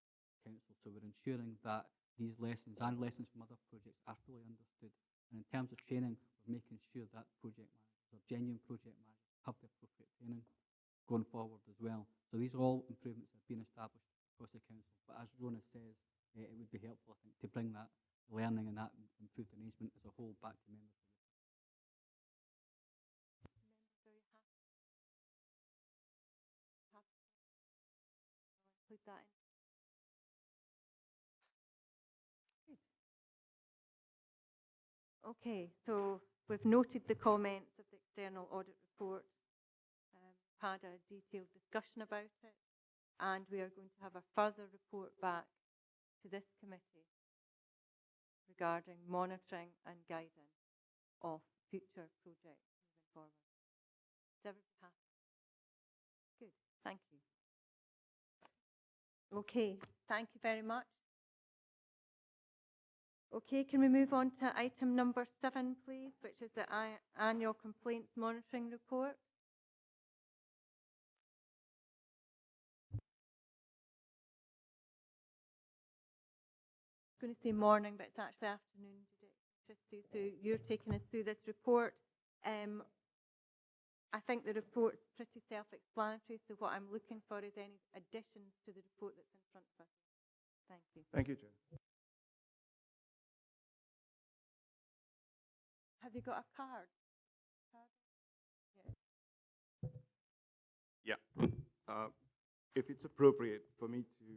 council. So we're ensuring that these lessons and lessons from other projects are fully understood. And in terms of training, we're making sure that project managers or genuine project managers have the appropriate training going forward as well. So these are all improvements that have been established across the council. But as Rona says, it would be helpful, I think, to bring that learning and that improved arrangement as a whole back to members. Include that in. Good. Okay, so we've noted the comments of the external audit report, had a detailed discussion about it, and we are going to have a further report back to this committee regarding monitoring and guidance of future projects moving forward. Is everybody happy? Good, thank you. Okay, thank you very much. Okay, can we move on to item number 7, please, which is the annual complaints monitoring report. I'm going to say morning, but it's actually afternoon today. So you're taking us through this report. I think the report's pretty self-explanatory, so what I'm looking for is any additions to the report that's in front of us. Thank you. Thank you, Chair. Have you got a card? Yeah. If it's appropriate for me to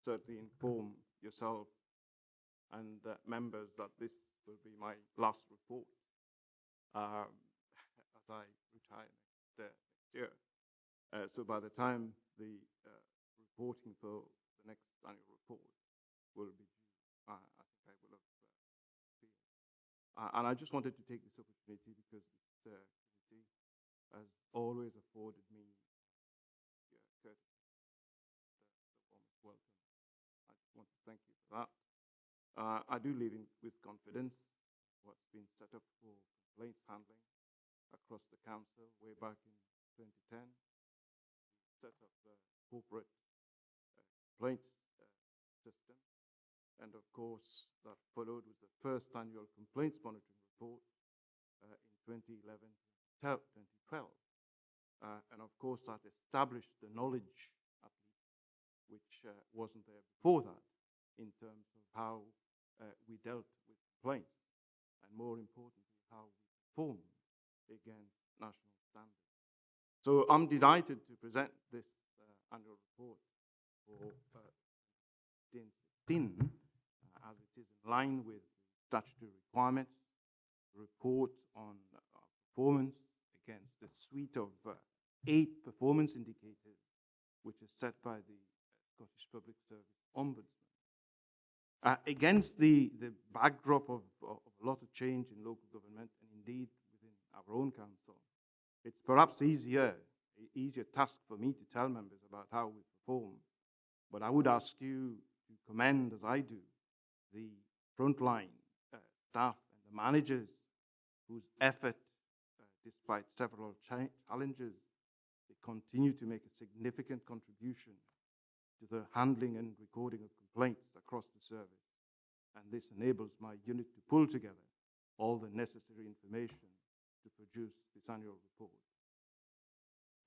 certainly inform yourself and members that this will be my last report as I retire next year. So by the time the reporting for the next annual report will be due, I think I will have and I just wanted to take this opportunity because this committee has always afforded me courtesy, the warmest welcome. I just want to thank you for that. I do live with confidence what's been set up for complaints handling across the council way back in 2010, we set up the corporate complaints system. And of course, that followed with the first annual complaints monitoring report in 2011 to 2012. And of course, that established the knowledge, at least, which wasn't there before that, in terms of how we dealt with complaints, and more importantly, how we performed against national standards. So I'm delighted to present this annual report for 2016, as it is in line with statutory requirements, report on performance against the suite of 8 performance indicators, which is set by the Scottish Public Service Ombudsman. Against the backdrop of a lot of change in local government, and indeed within our own council, it's perhaps easier task for me to tell members about how we perform, but I would ask you to commend, as I do, the frontline staff and the managers whose effort, despite several challenges, they continue to make a significant contribution to the handling and recording of complaints across the service. And this enables my unit to pull together all the necessary information to produce this annual report.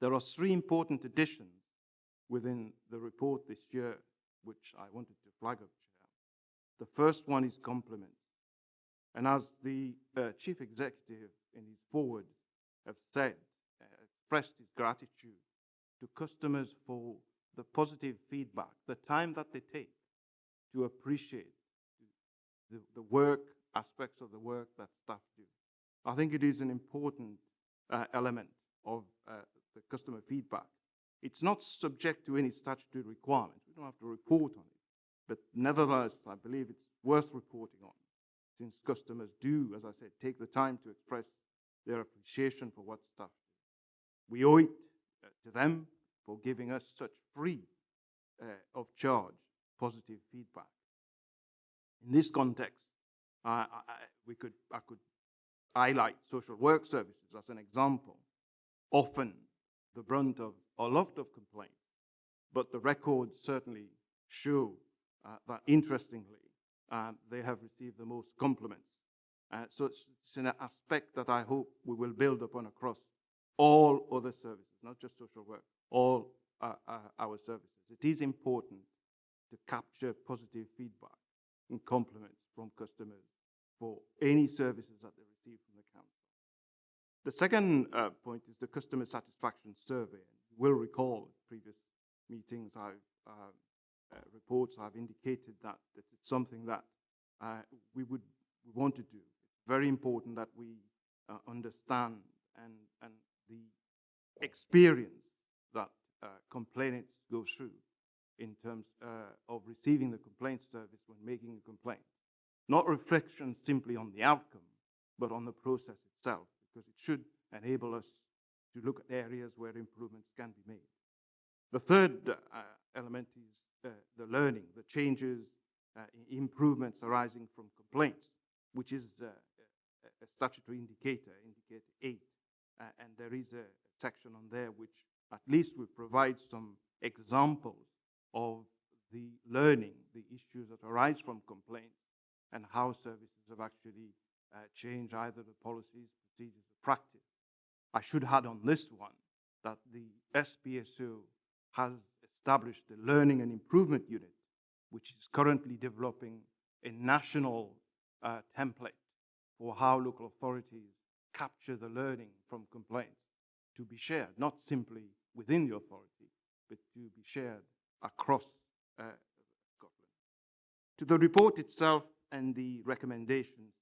There are 3 important additions within the report this year, which I wanted to flag up, Chair. The first one is compliments. And as the Chief Executive in his forward have said, expressed his gratitude to customers for the positive feedback, the time that they take to appreciate the work, aspects of the work that staff do. I think it is an important element of the customer feedback. It's not subject to any statutory requirements. We don't have to report on it. But nevertheless, I believe it's worth reporting on, since customers do, as I said, take the time to express their appreciation for what staff do. We owe it to them for giving us such free of charge positive feedback. In this context, I could highlight social work services as an example. Often the brunt of a lot of complaints, but the records certainly show that, interestingly, they have received the most compliments. So it's an aspect that I hope we will build upon across all other services, not just social work, all our services. It is important to capture positive feedback and compliments from customers for any services that they receive from the council. The second point is the customer satisfaction survey. You will recall previous meetings, reports I've indicated that it's something that we want to do. It's very important that we understand and the experience that complainants go through in terms of receiving the complaint service when making a complaint. Not reflection simply on the outcome, but on the process itself, because it should enable us to look at areas where improvements can be made. The third element is the learning, the changes, improvements arising from complaints, which is a statutory indicator, indicator 8. And there is a section on there which at least will provide some examples of the learning, the issues that arise from complaints, and how services have actually changed either the policies, procedures, or practice. I should add on this one that the SPSO has established a Learning and Improvement Unit, which is currently developing a national template for how local authorities capture the learning from complaints to be shared, not simply within the authority, but to be shared across Scotland. To the report itself and the recommendations,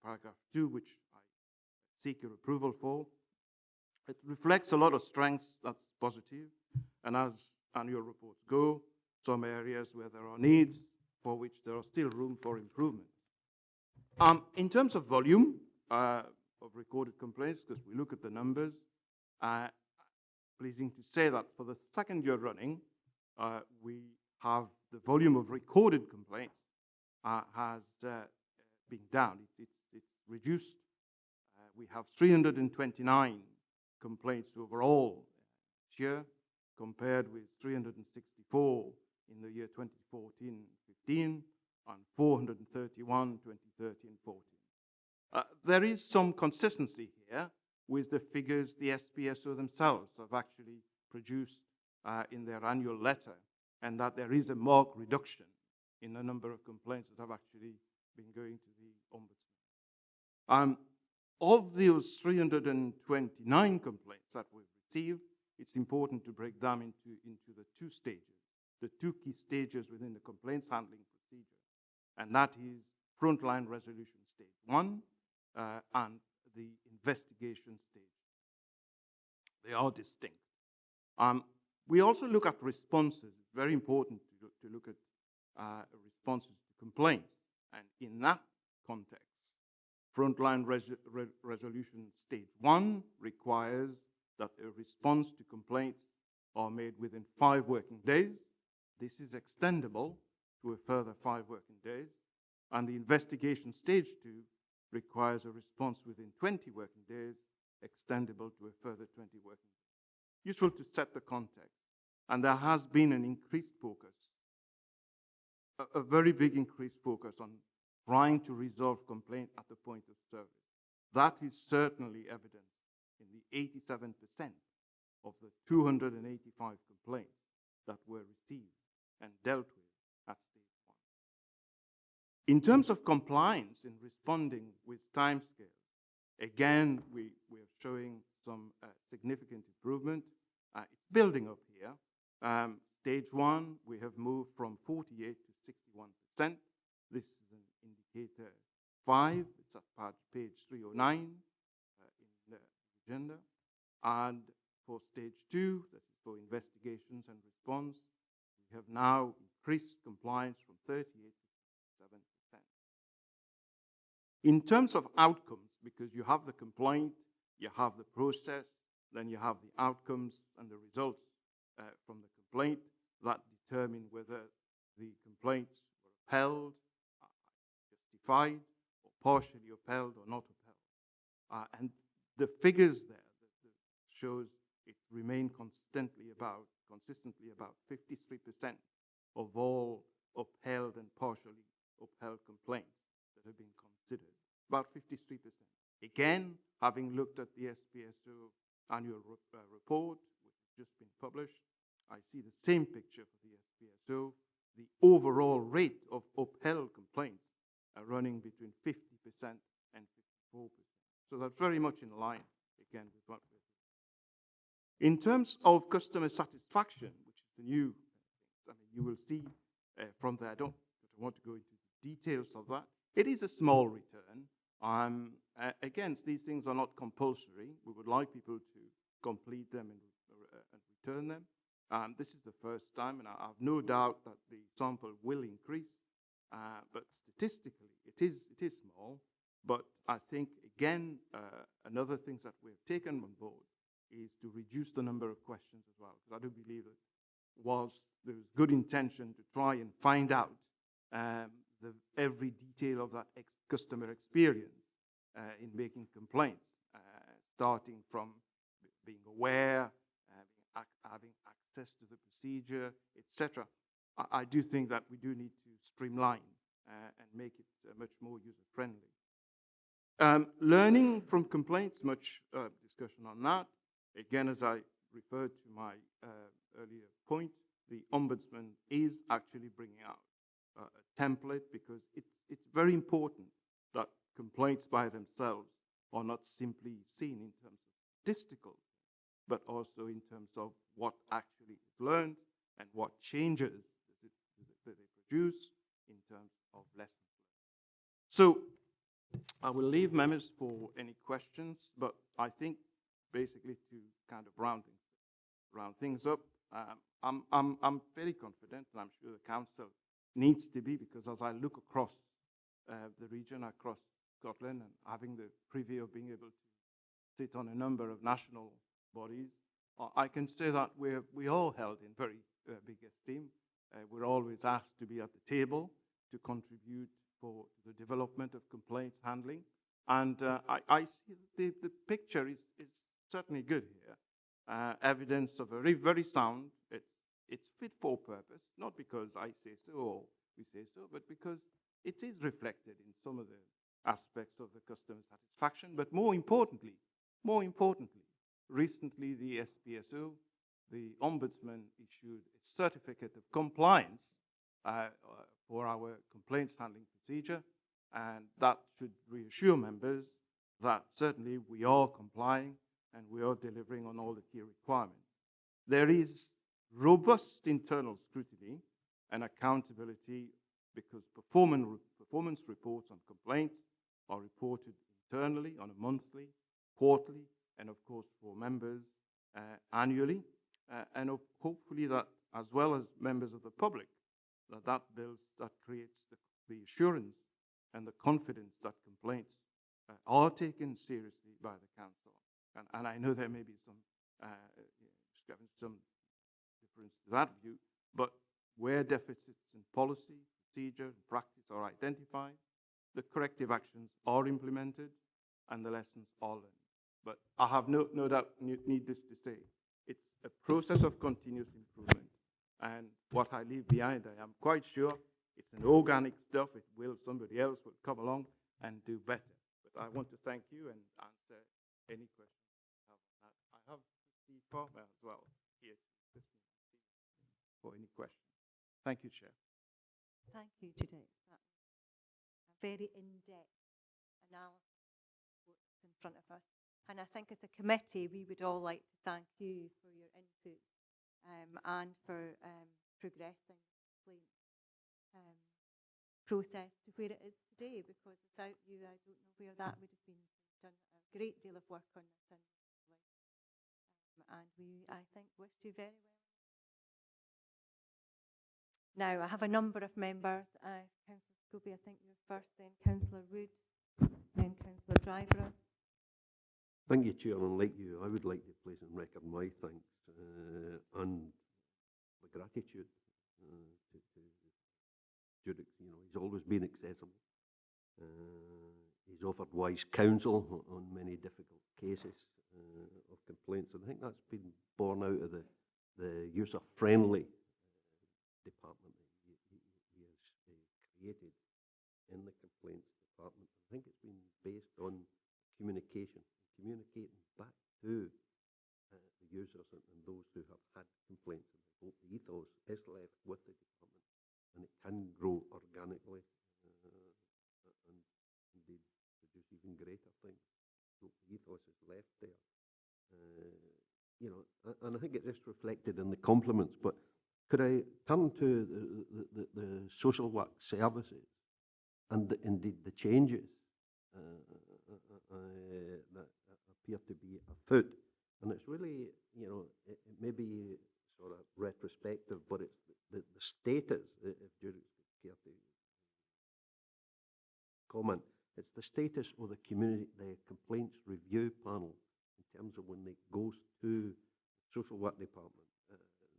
paragraph 2, which I seek your approval for, it reflects a lot of strengths, that's positive, and as annual reports go, some areas where there are needs for which there are still room for improvement. In terms of volume of recorded complaints, because we look at the numbers, pleasing to say that for the second year running, we have the volume of recorded complaints has been down. It's reduced. We have 329 complaints overall each year, compared with 364 in the year 2014-15 and 431 2013-14. There is some consistency here with the figures the SPSO themselves have actually produced in their annual letter, and that there is a marked reduction in the number of complaints that have actually been going to the Ombudsman. Of those 329 complaints that we've received, it's important to break them into the two stages, the two key stages within the complaints handling procedure, and that is frontline resolution stage 1 and the investigation stage. They are distinct. We also look at responses. It's very important to look at responses to complaints, and in that context, frontline resolution stage 1 requires that a response to complaints are made within 5 working days. This is extendable to a further 5 working days. And the investigation stage 2 requires a response within 20 working days, extendable to a further 20 working days. Useful to set the context. And there has been an increased focus, a very big increased focus on trying to resolve complaint at the point of service. That is certainly evident in the 87% of the 285 complaints that were received and dealt with at stage 1. In terms of compliance in responding with timescales, again, we are showing some significant improvement. It's building up here. Stage 1, we have moved from 48 to 61%. This is an indicator 5. It's at page 309 in the agenda. And for stage 2, that is for investigations and response, we have now increased compliance from 38 to 67%. In terms of outcomes, because you have the complaint, you have the process, then you have the outcomes and the results from the complaint that determine whether the complaints were upheld, justified, or partially upheld or not upheld. And the figures there that shows it remained consistently about 53% of all upheld and partially upheld complaints that have been considered. About 53%. Again, having looked at the SPSO annual report, which has just been published, I see the same picture for the SPSO. The overall rate of upheld complaints are running between 50% and 54%. So that's very much in line, again, with what we're doing. In terms of customer satisfaction, which is the new thing, I mean, you will see from there, I don't want to go into the details of that. It is a small return. Again, these things are not compulsory. We would like people to complete them and return them. This is the first time, and I have no doubt that the sample will increase. But statistically, it is small. But I think, again, another thing that we've taken on board is to reduce the number of questions as well. Because I do believe that whilst there's good intention to try and find out every detail of that customer experience in making complaints, starting from being aware, having access to the procedure, etc. I do think that we do need to streamline and make it much more user-friendly. Learning from complaints, much discussion on that. Again, as I referred to my earlier point, the Ombudsman is actually bringing out a template because it's very important that complaints by themselves are not simply seen in terms of statistical, but also in terms of what actually is learned and what changes that they produce in terms of lessons learned. So I will leave members for any questions, but I think basically to kind of round things up, I'm very confident, and I'm sure the council needs to be, because as I look across the region, across Scotland, and having the privy of being able to sit on a number of national bodies, I can say that we are held in very big esteem. We're always asked to be at the table to contribute for the development of complaints handling. And I see the picture is certainly good here. Evidence of a very sound. It's fit for purpose, not because I say so or we say so, but because it is reflected in some of the aspects of the customer satisfaction. But more importantly, recently the SPSO, the Ombudsman, issued a certificate of compliance for our complaints handling procedure, and that should reassure members that certainly we are complying and we are delivering on all the key requirements. There is robust internal scrutiny and accountability because performance reports on complaints are reported internally on a monthly, quarterly, and of course for members annually, and hopefully that, as well as members of the public, that creates the assurance and the confidence that complaints are taken seriously by the council. And I know there may be some difference to that view, but where deficits in policy, procedure, and practice are identified, the corrective actions are implemented, and the lessons are learned. But I have no doubt, needless to say, it's a process of continuous improvement. And what I leave behind, I am quite sure it's an organic stuff. Somebody else will come along and do better. But I want to thank you and answer any questions you have on that. I have Steve Palmer as well here for any questions. Thank you, Chair. Thank you, Judith. That was a very in-depth analysis of what's in front of us. And I think as a committee, we would all like to thank you for your input and for progressing the complaint process to where it is today, because without you, I don't know where that would have been. You've done a great deal of work on this individually. And we, I think, wish you very well. Now, I have a number of members. Councillor Scobie, I think you're first, then Councillor Wood, then Councillor Driver. Thank you, Chair, and like you, I would like to place on record my thanks and the gratitude to Judith. You know, he's always been accessible. He's offered wise counsel on many difficult cases of complaints, and I think that's been born out of the user-friendly department that he has created in the complaints department. I think it's been based on communicating back to the users and those who have had complaints. And I hope the ethos is left with the department and it can grow organically and indeed produce even greater things. I hope the ethos is left there. You know, and I think it is reflected in the compliments, but could I turn to the social work services and indeed the changes that appear to be afoot? And it's really, you know, it may be sort of retrospective, but it's the status, if Judith could care to comment, it's the status of the complaints review panel in terms of when it goes to the social work department.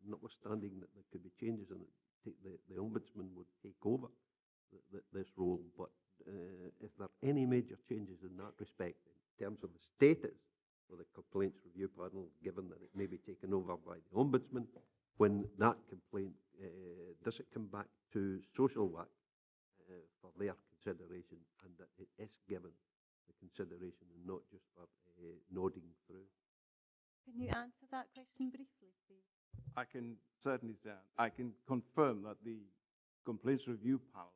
Notwithstanding that there could be changes in it, the Ombudsman would take over this role, but if there are any major changes in that respect, in terms of the status of the complaints review panel, given that it may be taken over by the Ombudsman, when that complaint, does it come back to social work for their consideration, and that it is given the consideration and not just for nodding through? Can you answer that question briefly, please? I can certainly say, I can confirm that the complaints review panel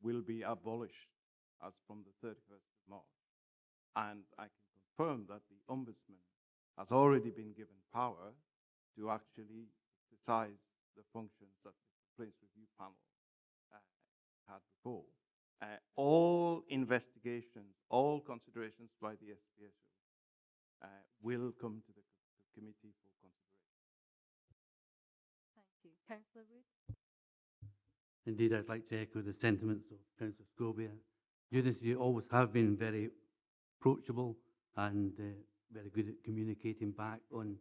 will be abolished as from the 31st of March. And I can confirm that the Ombudsman has already been given power to actually exercise the functions that the complaints review panel had before. All investigations, all considerations by the SPSO will come to the committee for consideration. Thank you. Councillor Wood? Indeed, I'd like to echo the sentiments of Councillor Scobie. Judith, you always have been very approachable and very good at communicating back on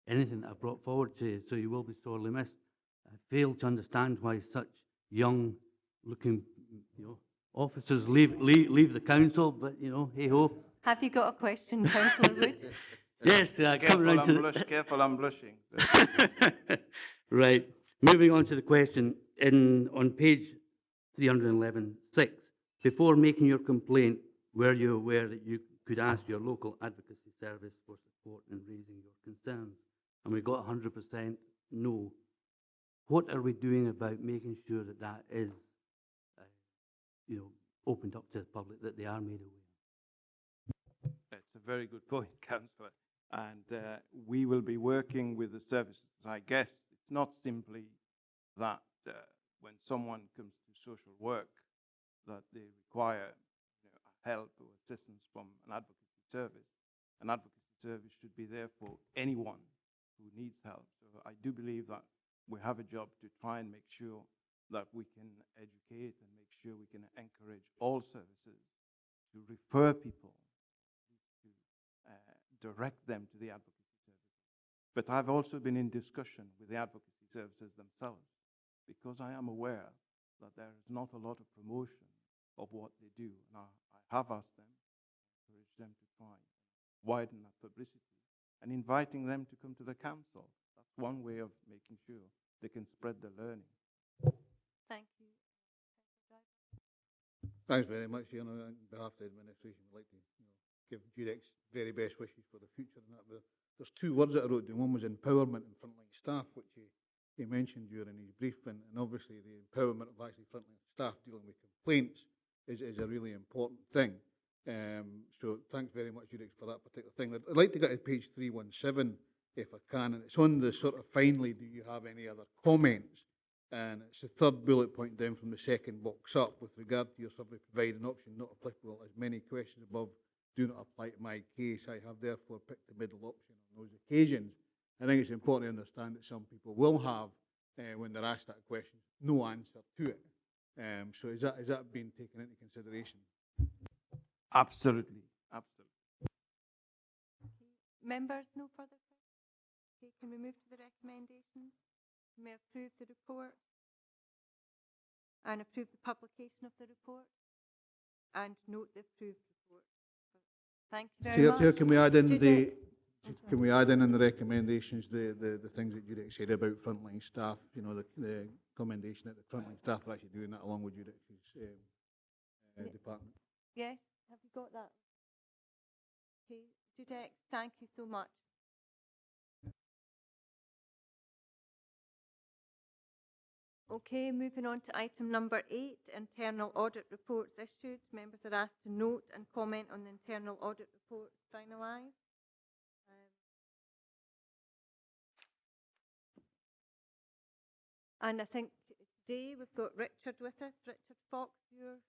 anything that I've brought forward to you, so you will be sorely missed. I fail to understand why such young-looking, officers leave the council, but hey ho. Have you got a question, Councillor Wood? Yes, coming around to Careful, I'm blushing. Right. Moving on to the question on page 311.6. Before making your complaint, were you aware that you could ask your local advocacy service for support in raising your concerns? And we got 100% no. What are we doing about making sure that that is, opened up to the public, that they are made aware? That's a very good point, Councillor. And we will be working with the services. I guess it's not simply that when someone comes to social work that they require help or assistance from an advocacy service. An advocacy service should be there for anyone who needs help. So I do believe that we have a job to try and make sure that we can educate and make sure we can encourage all services to refer people, to direct them to the advocacy services. But I've also been in discussion with the advocacy services themselves, because I am aware that there is not a lot of promotion of what they do. And I have asked them, encourage them to try and widen that publicity and inviting them to come to the council. That's one way of making sure they can spread the learning. Thank you. Thanks very much, Ian. On behalf of the administration, I'd like to give Judex very best wishes for the future. And that. There's two words that I wrote down. One was empowerment and frontline staff, which he mentioned during his brief, and obviously the empowerment of actually frontline staff dealing with complaints is a really important thing. So thanks very much, Judex, for that particular thing. I'd like to get to page 317, if I can, and it's on the sort of finally, do you have any other comments? And it's the third bullet point down from the second box up. With regard to your survey, provide an option not applicable as many questions above do not apply to my case. I have therefore picked the middle option on those occasions. I think it's important to understand that some people will have, when they're asked that question, no answer to it. So is that being taken into consideration? Absolutely, absolutely. Members, no further questions? Okay, can we move to the recommendations? Can we approve the report and approve the publication of the report and note the approved report? Thank you very much. Chair, can we add in Judith? can we add in the recommendations the things that Judith said about frontline staff? The commendation that the frontline staff are actually doing that along with Judith's department. Yes, have you got that? Okay, Judith, thank you so much. Okay, moving on to item number 8, internal audit reports issued. Members are asked to note and comment on the internal audit reports finalised. And I think today we've got Richard with us. Richard Fox, you're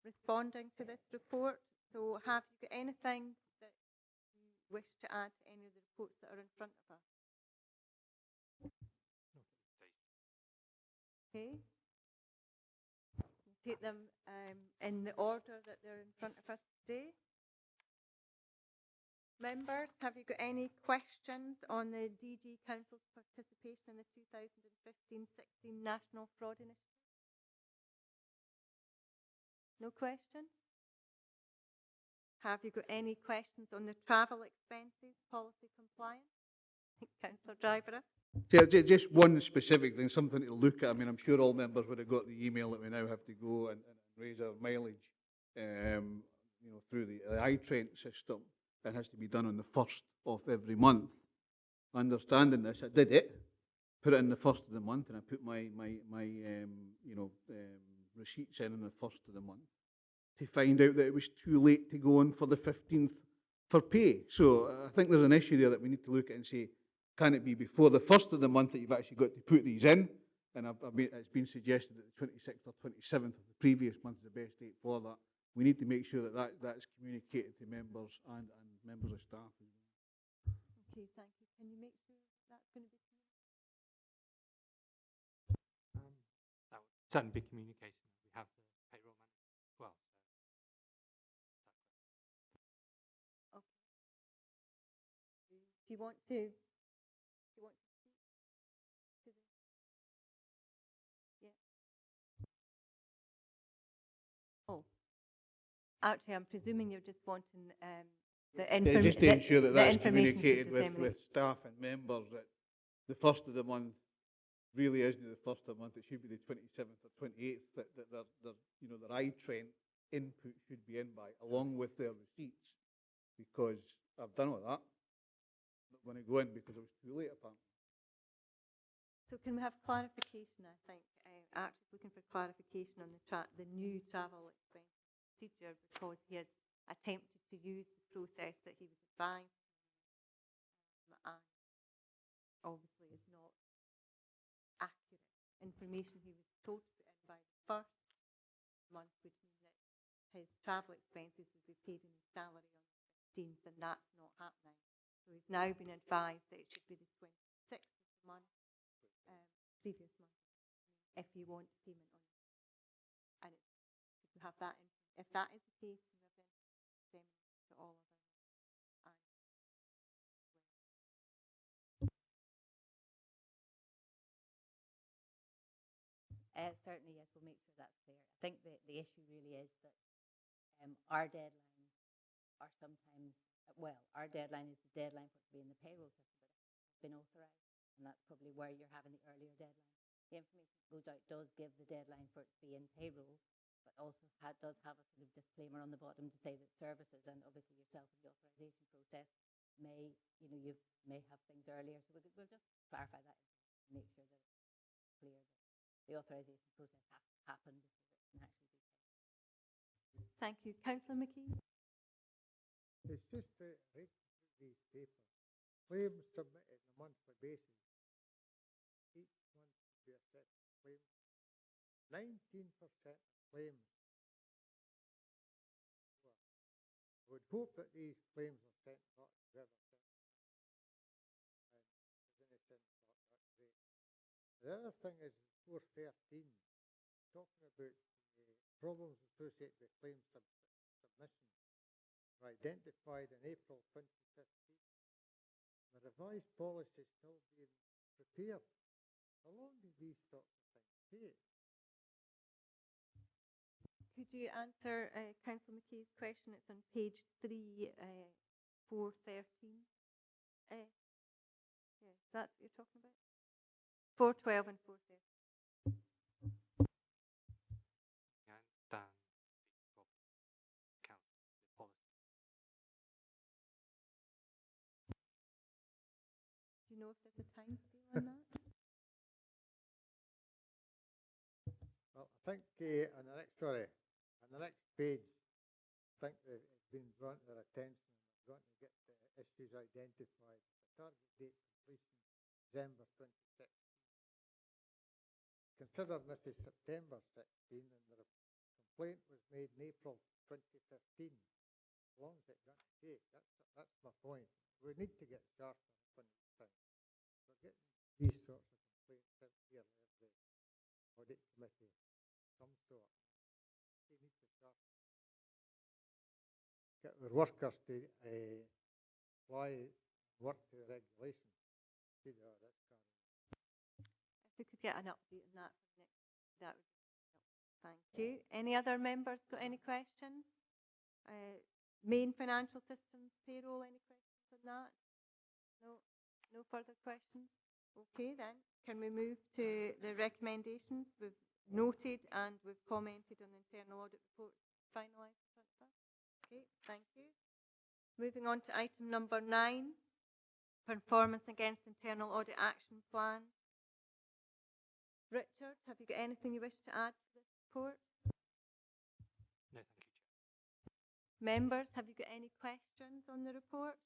responding to this report. So have you got anything that you wish to add to any of the reports that are in front of us? Okay. We'll take them in the order that they're in front of us today. Members, have you got any questions on the DG Council's participation in the 2015-16 National Fraud Initiative? No questions? Have you got any questions on the travel expenses policy compliance? Councillor Driver. Just one specific thing, something to look at. I mean, I'm sure all members would have got the email that we now have to go and raise our mileage, through the iTrent system. It has to be done on the 1st of every month. Understanding this, I did it, put it in the 1st of the month, and I put my receipts in on the 1st of the month, to find out that it was too late to go on for the 15th for pay. So I think there's an issue there that we need to look at and say, can it be before the 1st of the month that you've actually got to put these in? And it's been suggested that the 26th or 27th of the previous month is the best date for that. We need to make sure that that's communicated to members and members of staff as well. Okay, thank you. Can you make sure that's going to be that would certainly be communicated. We have the payroll manager as well. okay. Do you want to speak to this? Yeah. Oh. Actually, I'm presuming you're just wanting Just to ensure that that's information should communicated disseminate. with staff and members that the first of the month really isn't the first of the month. It should be the 27th or 28th that their iTrent input should be in by, along with their receipts, because I've done all that. Not going to go in because it was too late apparently. So can we have clarification, I think? Actually looking for clarification on the new travel expense procedure, because he has attempted to use the process that he was advised, and obviously is not accurate information. He was told to put in by the first month, which means that his travel expenses would be paid in his salary on the 15th, and that's not happening. So he's now been advised that it should be the 26th of the month, previous month, if you want payment on it. And if you have that, if that is the case, we have then to all of us. Certainly, yes, we'll make sure that's clear. I think the issue really is that our deadlines are sometimes, our deadline is the deadline for it to be in the payroll system, but it's been authorised, and that's probably where you're having the earlier deadline. The information that goes out does give the deadline for it to be in payroll, but also does have a sort of disclaimer on the bottom to say that services, and obviously yourself in the authorisation process, you may have things earlier. So we'll just clarify that and make sure that it's clear that the authorisation process has to happen before it can actually be paid. Thank you. Councillor McKee? It's just reading through these papers. Claims submitted on a monthly basis. Each month to be assessed claims. 19% of claims. Well, I would hope that these claims are sent not to whoever sent them. And if there's any sense that's great. The other thing is 413, talking about problems associated with claim submission were identified in April 2015. The revised policy is still being prepared. How long do these sorts of things take? Could you answer Councillor McKee's question? It's on page 3, 413. Yes, that's what you're talking about? 412 and 413. Dan, council policy. Do you know if there's a time scale on that? Well, I think on the next page, I think that it's been brought to their attention and we're going to get the issues identified. The target date completion, December 2016. Considered this is September 16 and the complaint was made in April 2015. How long is it going to take? That's my point. We need to get sharper on these things. We're getting these sorts of complaints out here every audit committee, some sort. They need to sharpen. Get our workers to apply work to the regulations. See the audit card. If we could get an update on that for next, that would be helpful. Thank you. Any other members got any questions? Main financial systems payroll, any questions on that? No further questions? Okay then, can we move to the recommendations? We've noted and we've commented on the internal audit report finalised in front of us. Okay, thank you. Moving on to item number 9, performance against internal audit action plan. Richard, have you got anything you wish to add to this report? No, thank you, Chair. Members, have you got any questions on the report?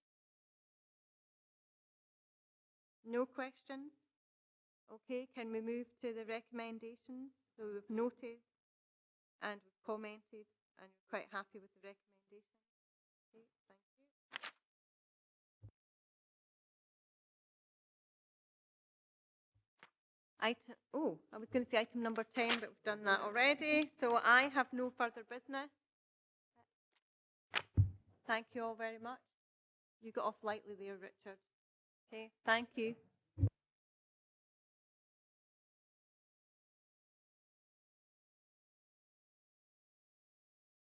No questions? Okay, can we move to the recommendations? So we've noted and we've commented and you're quite happy with the recommendations. Okay, thank you. I was going to say item number 10, but we've done that already. So I have no further business. Thank you all very much. You got off lightly there, Richard. Okay, thank you.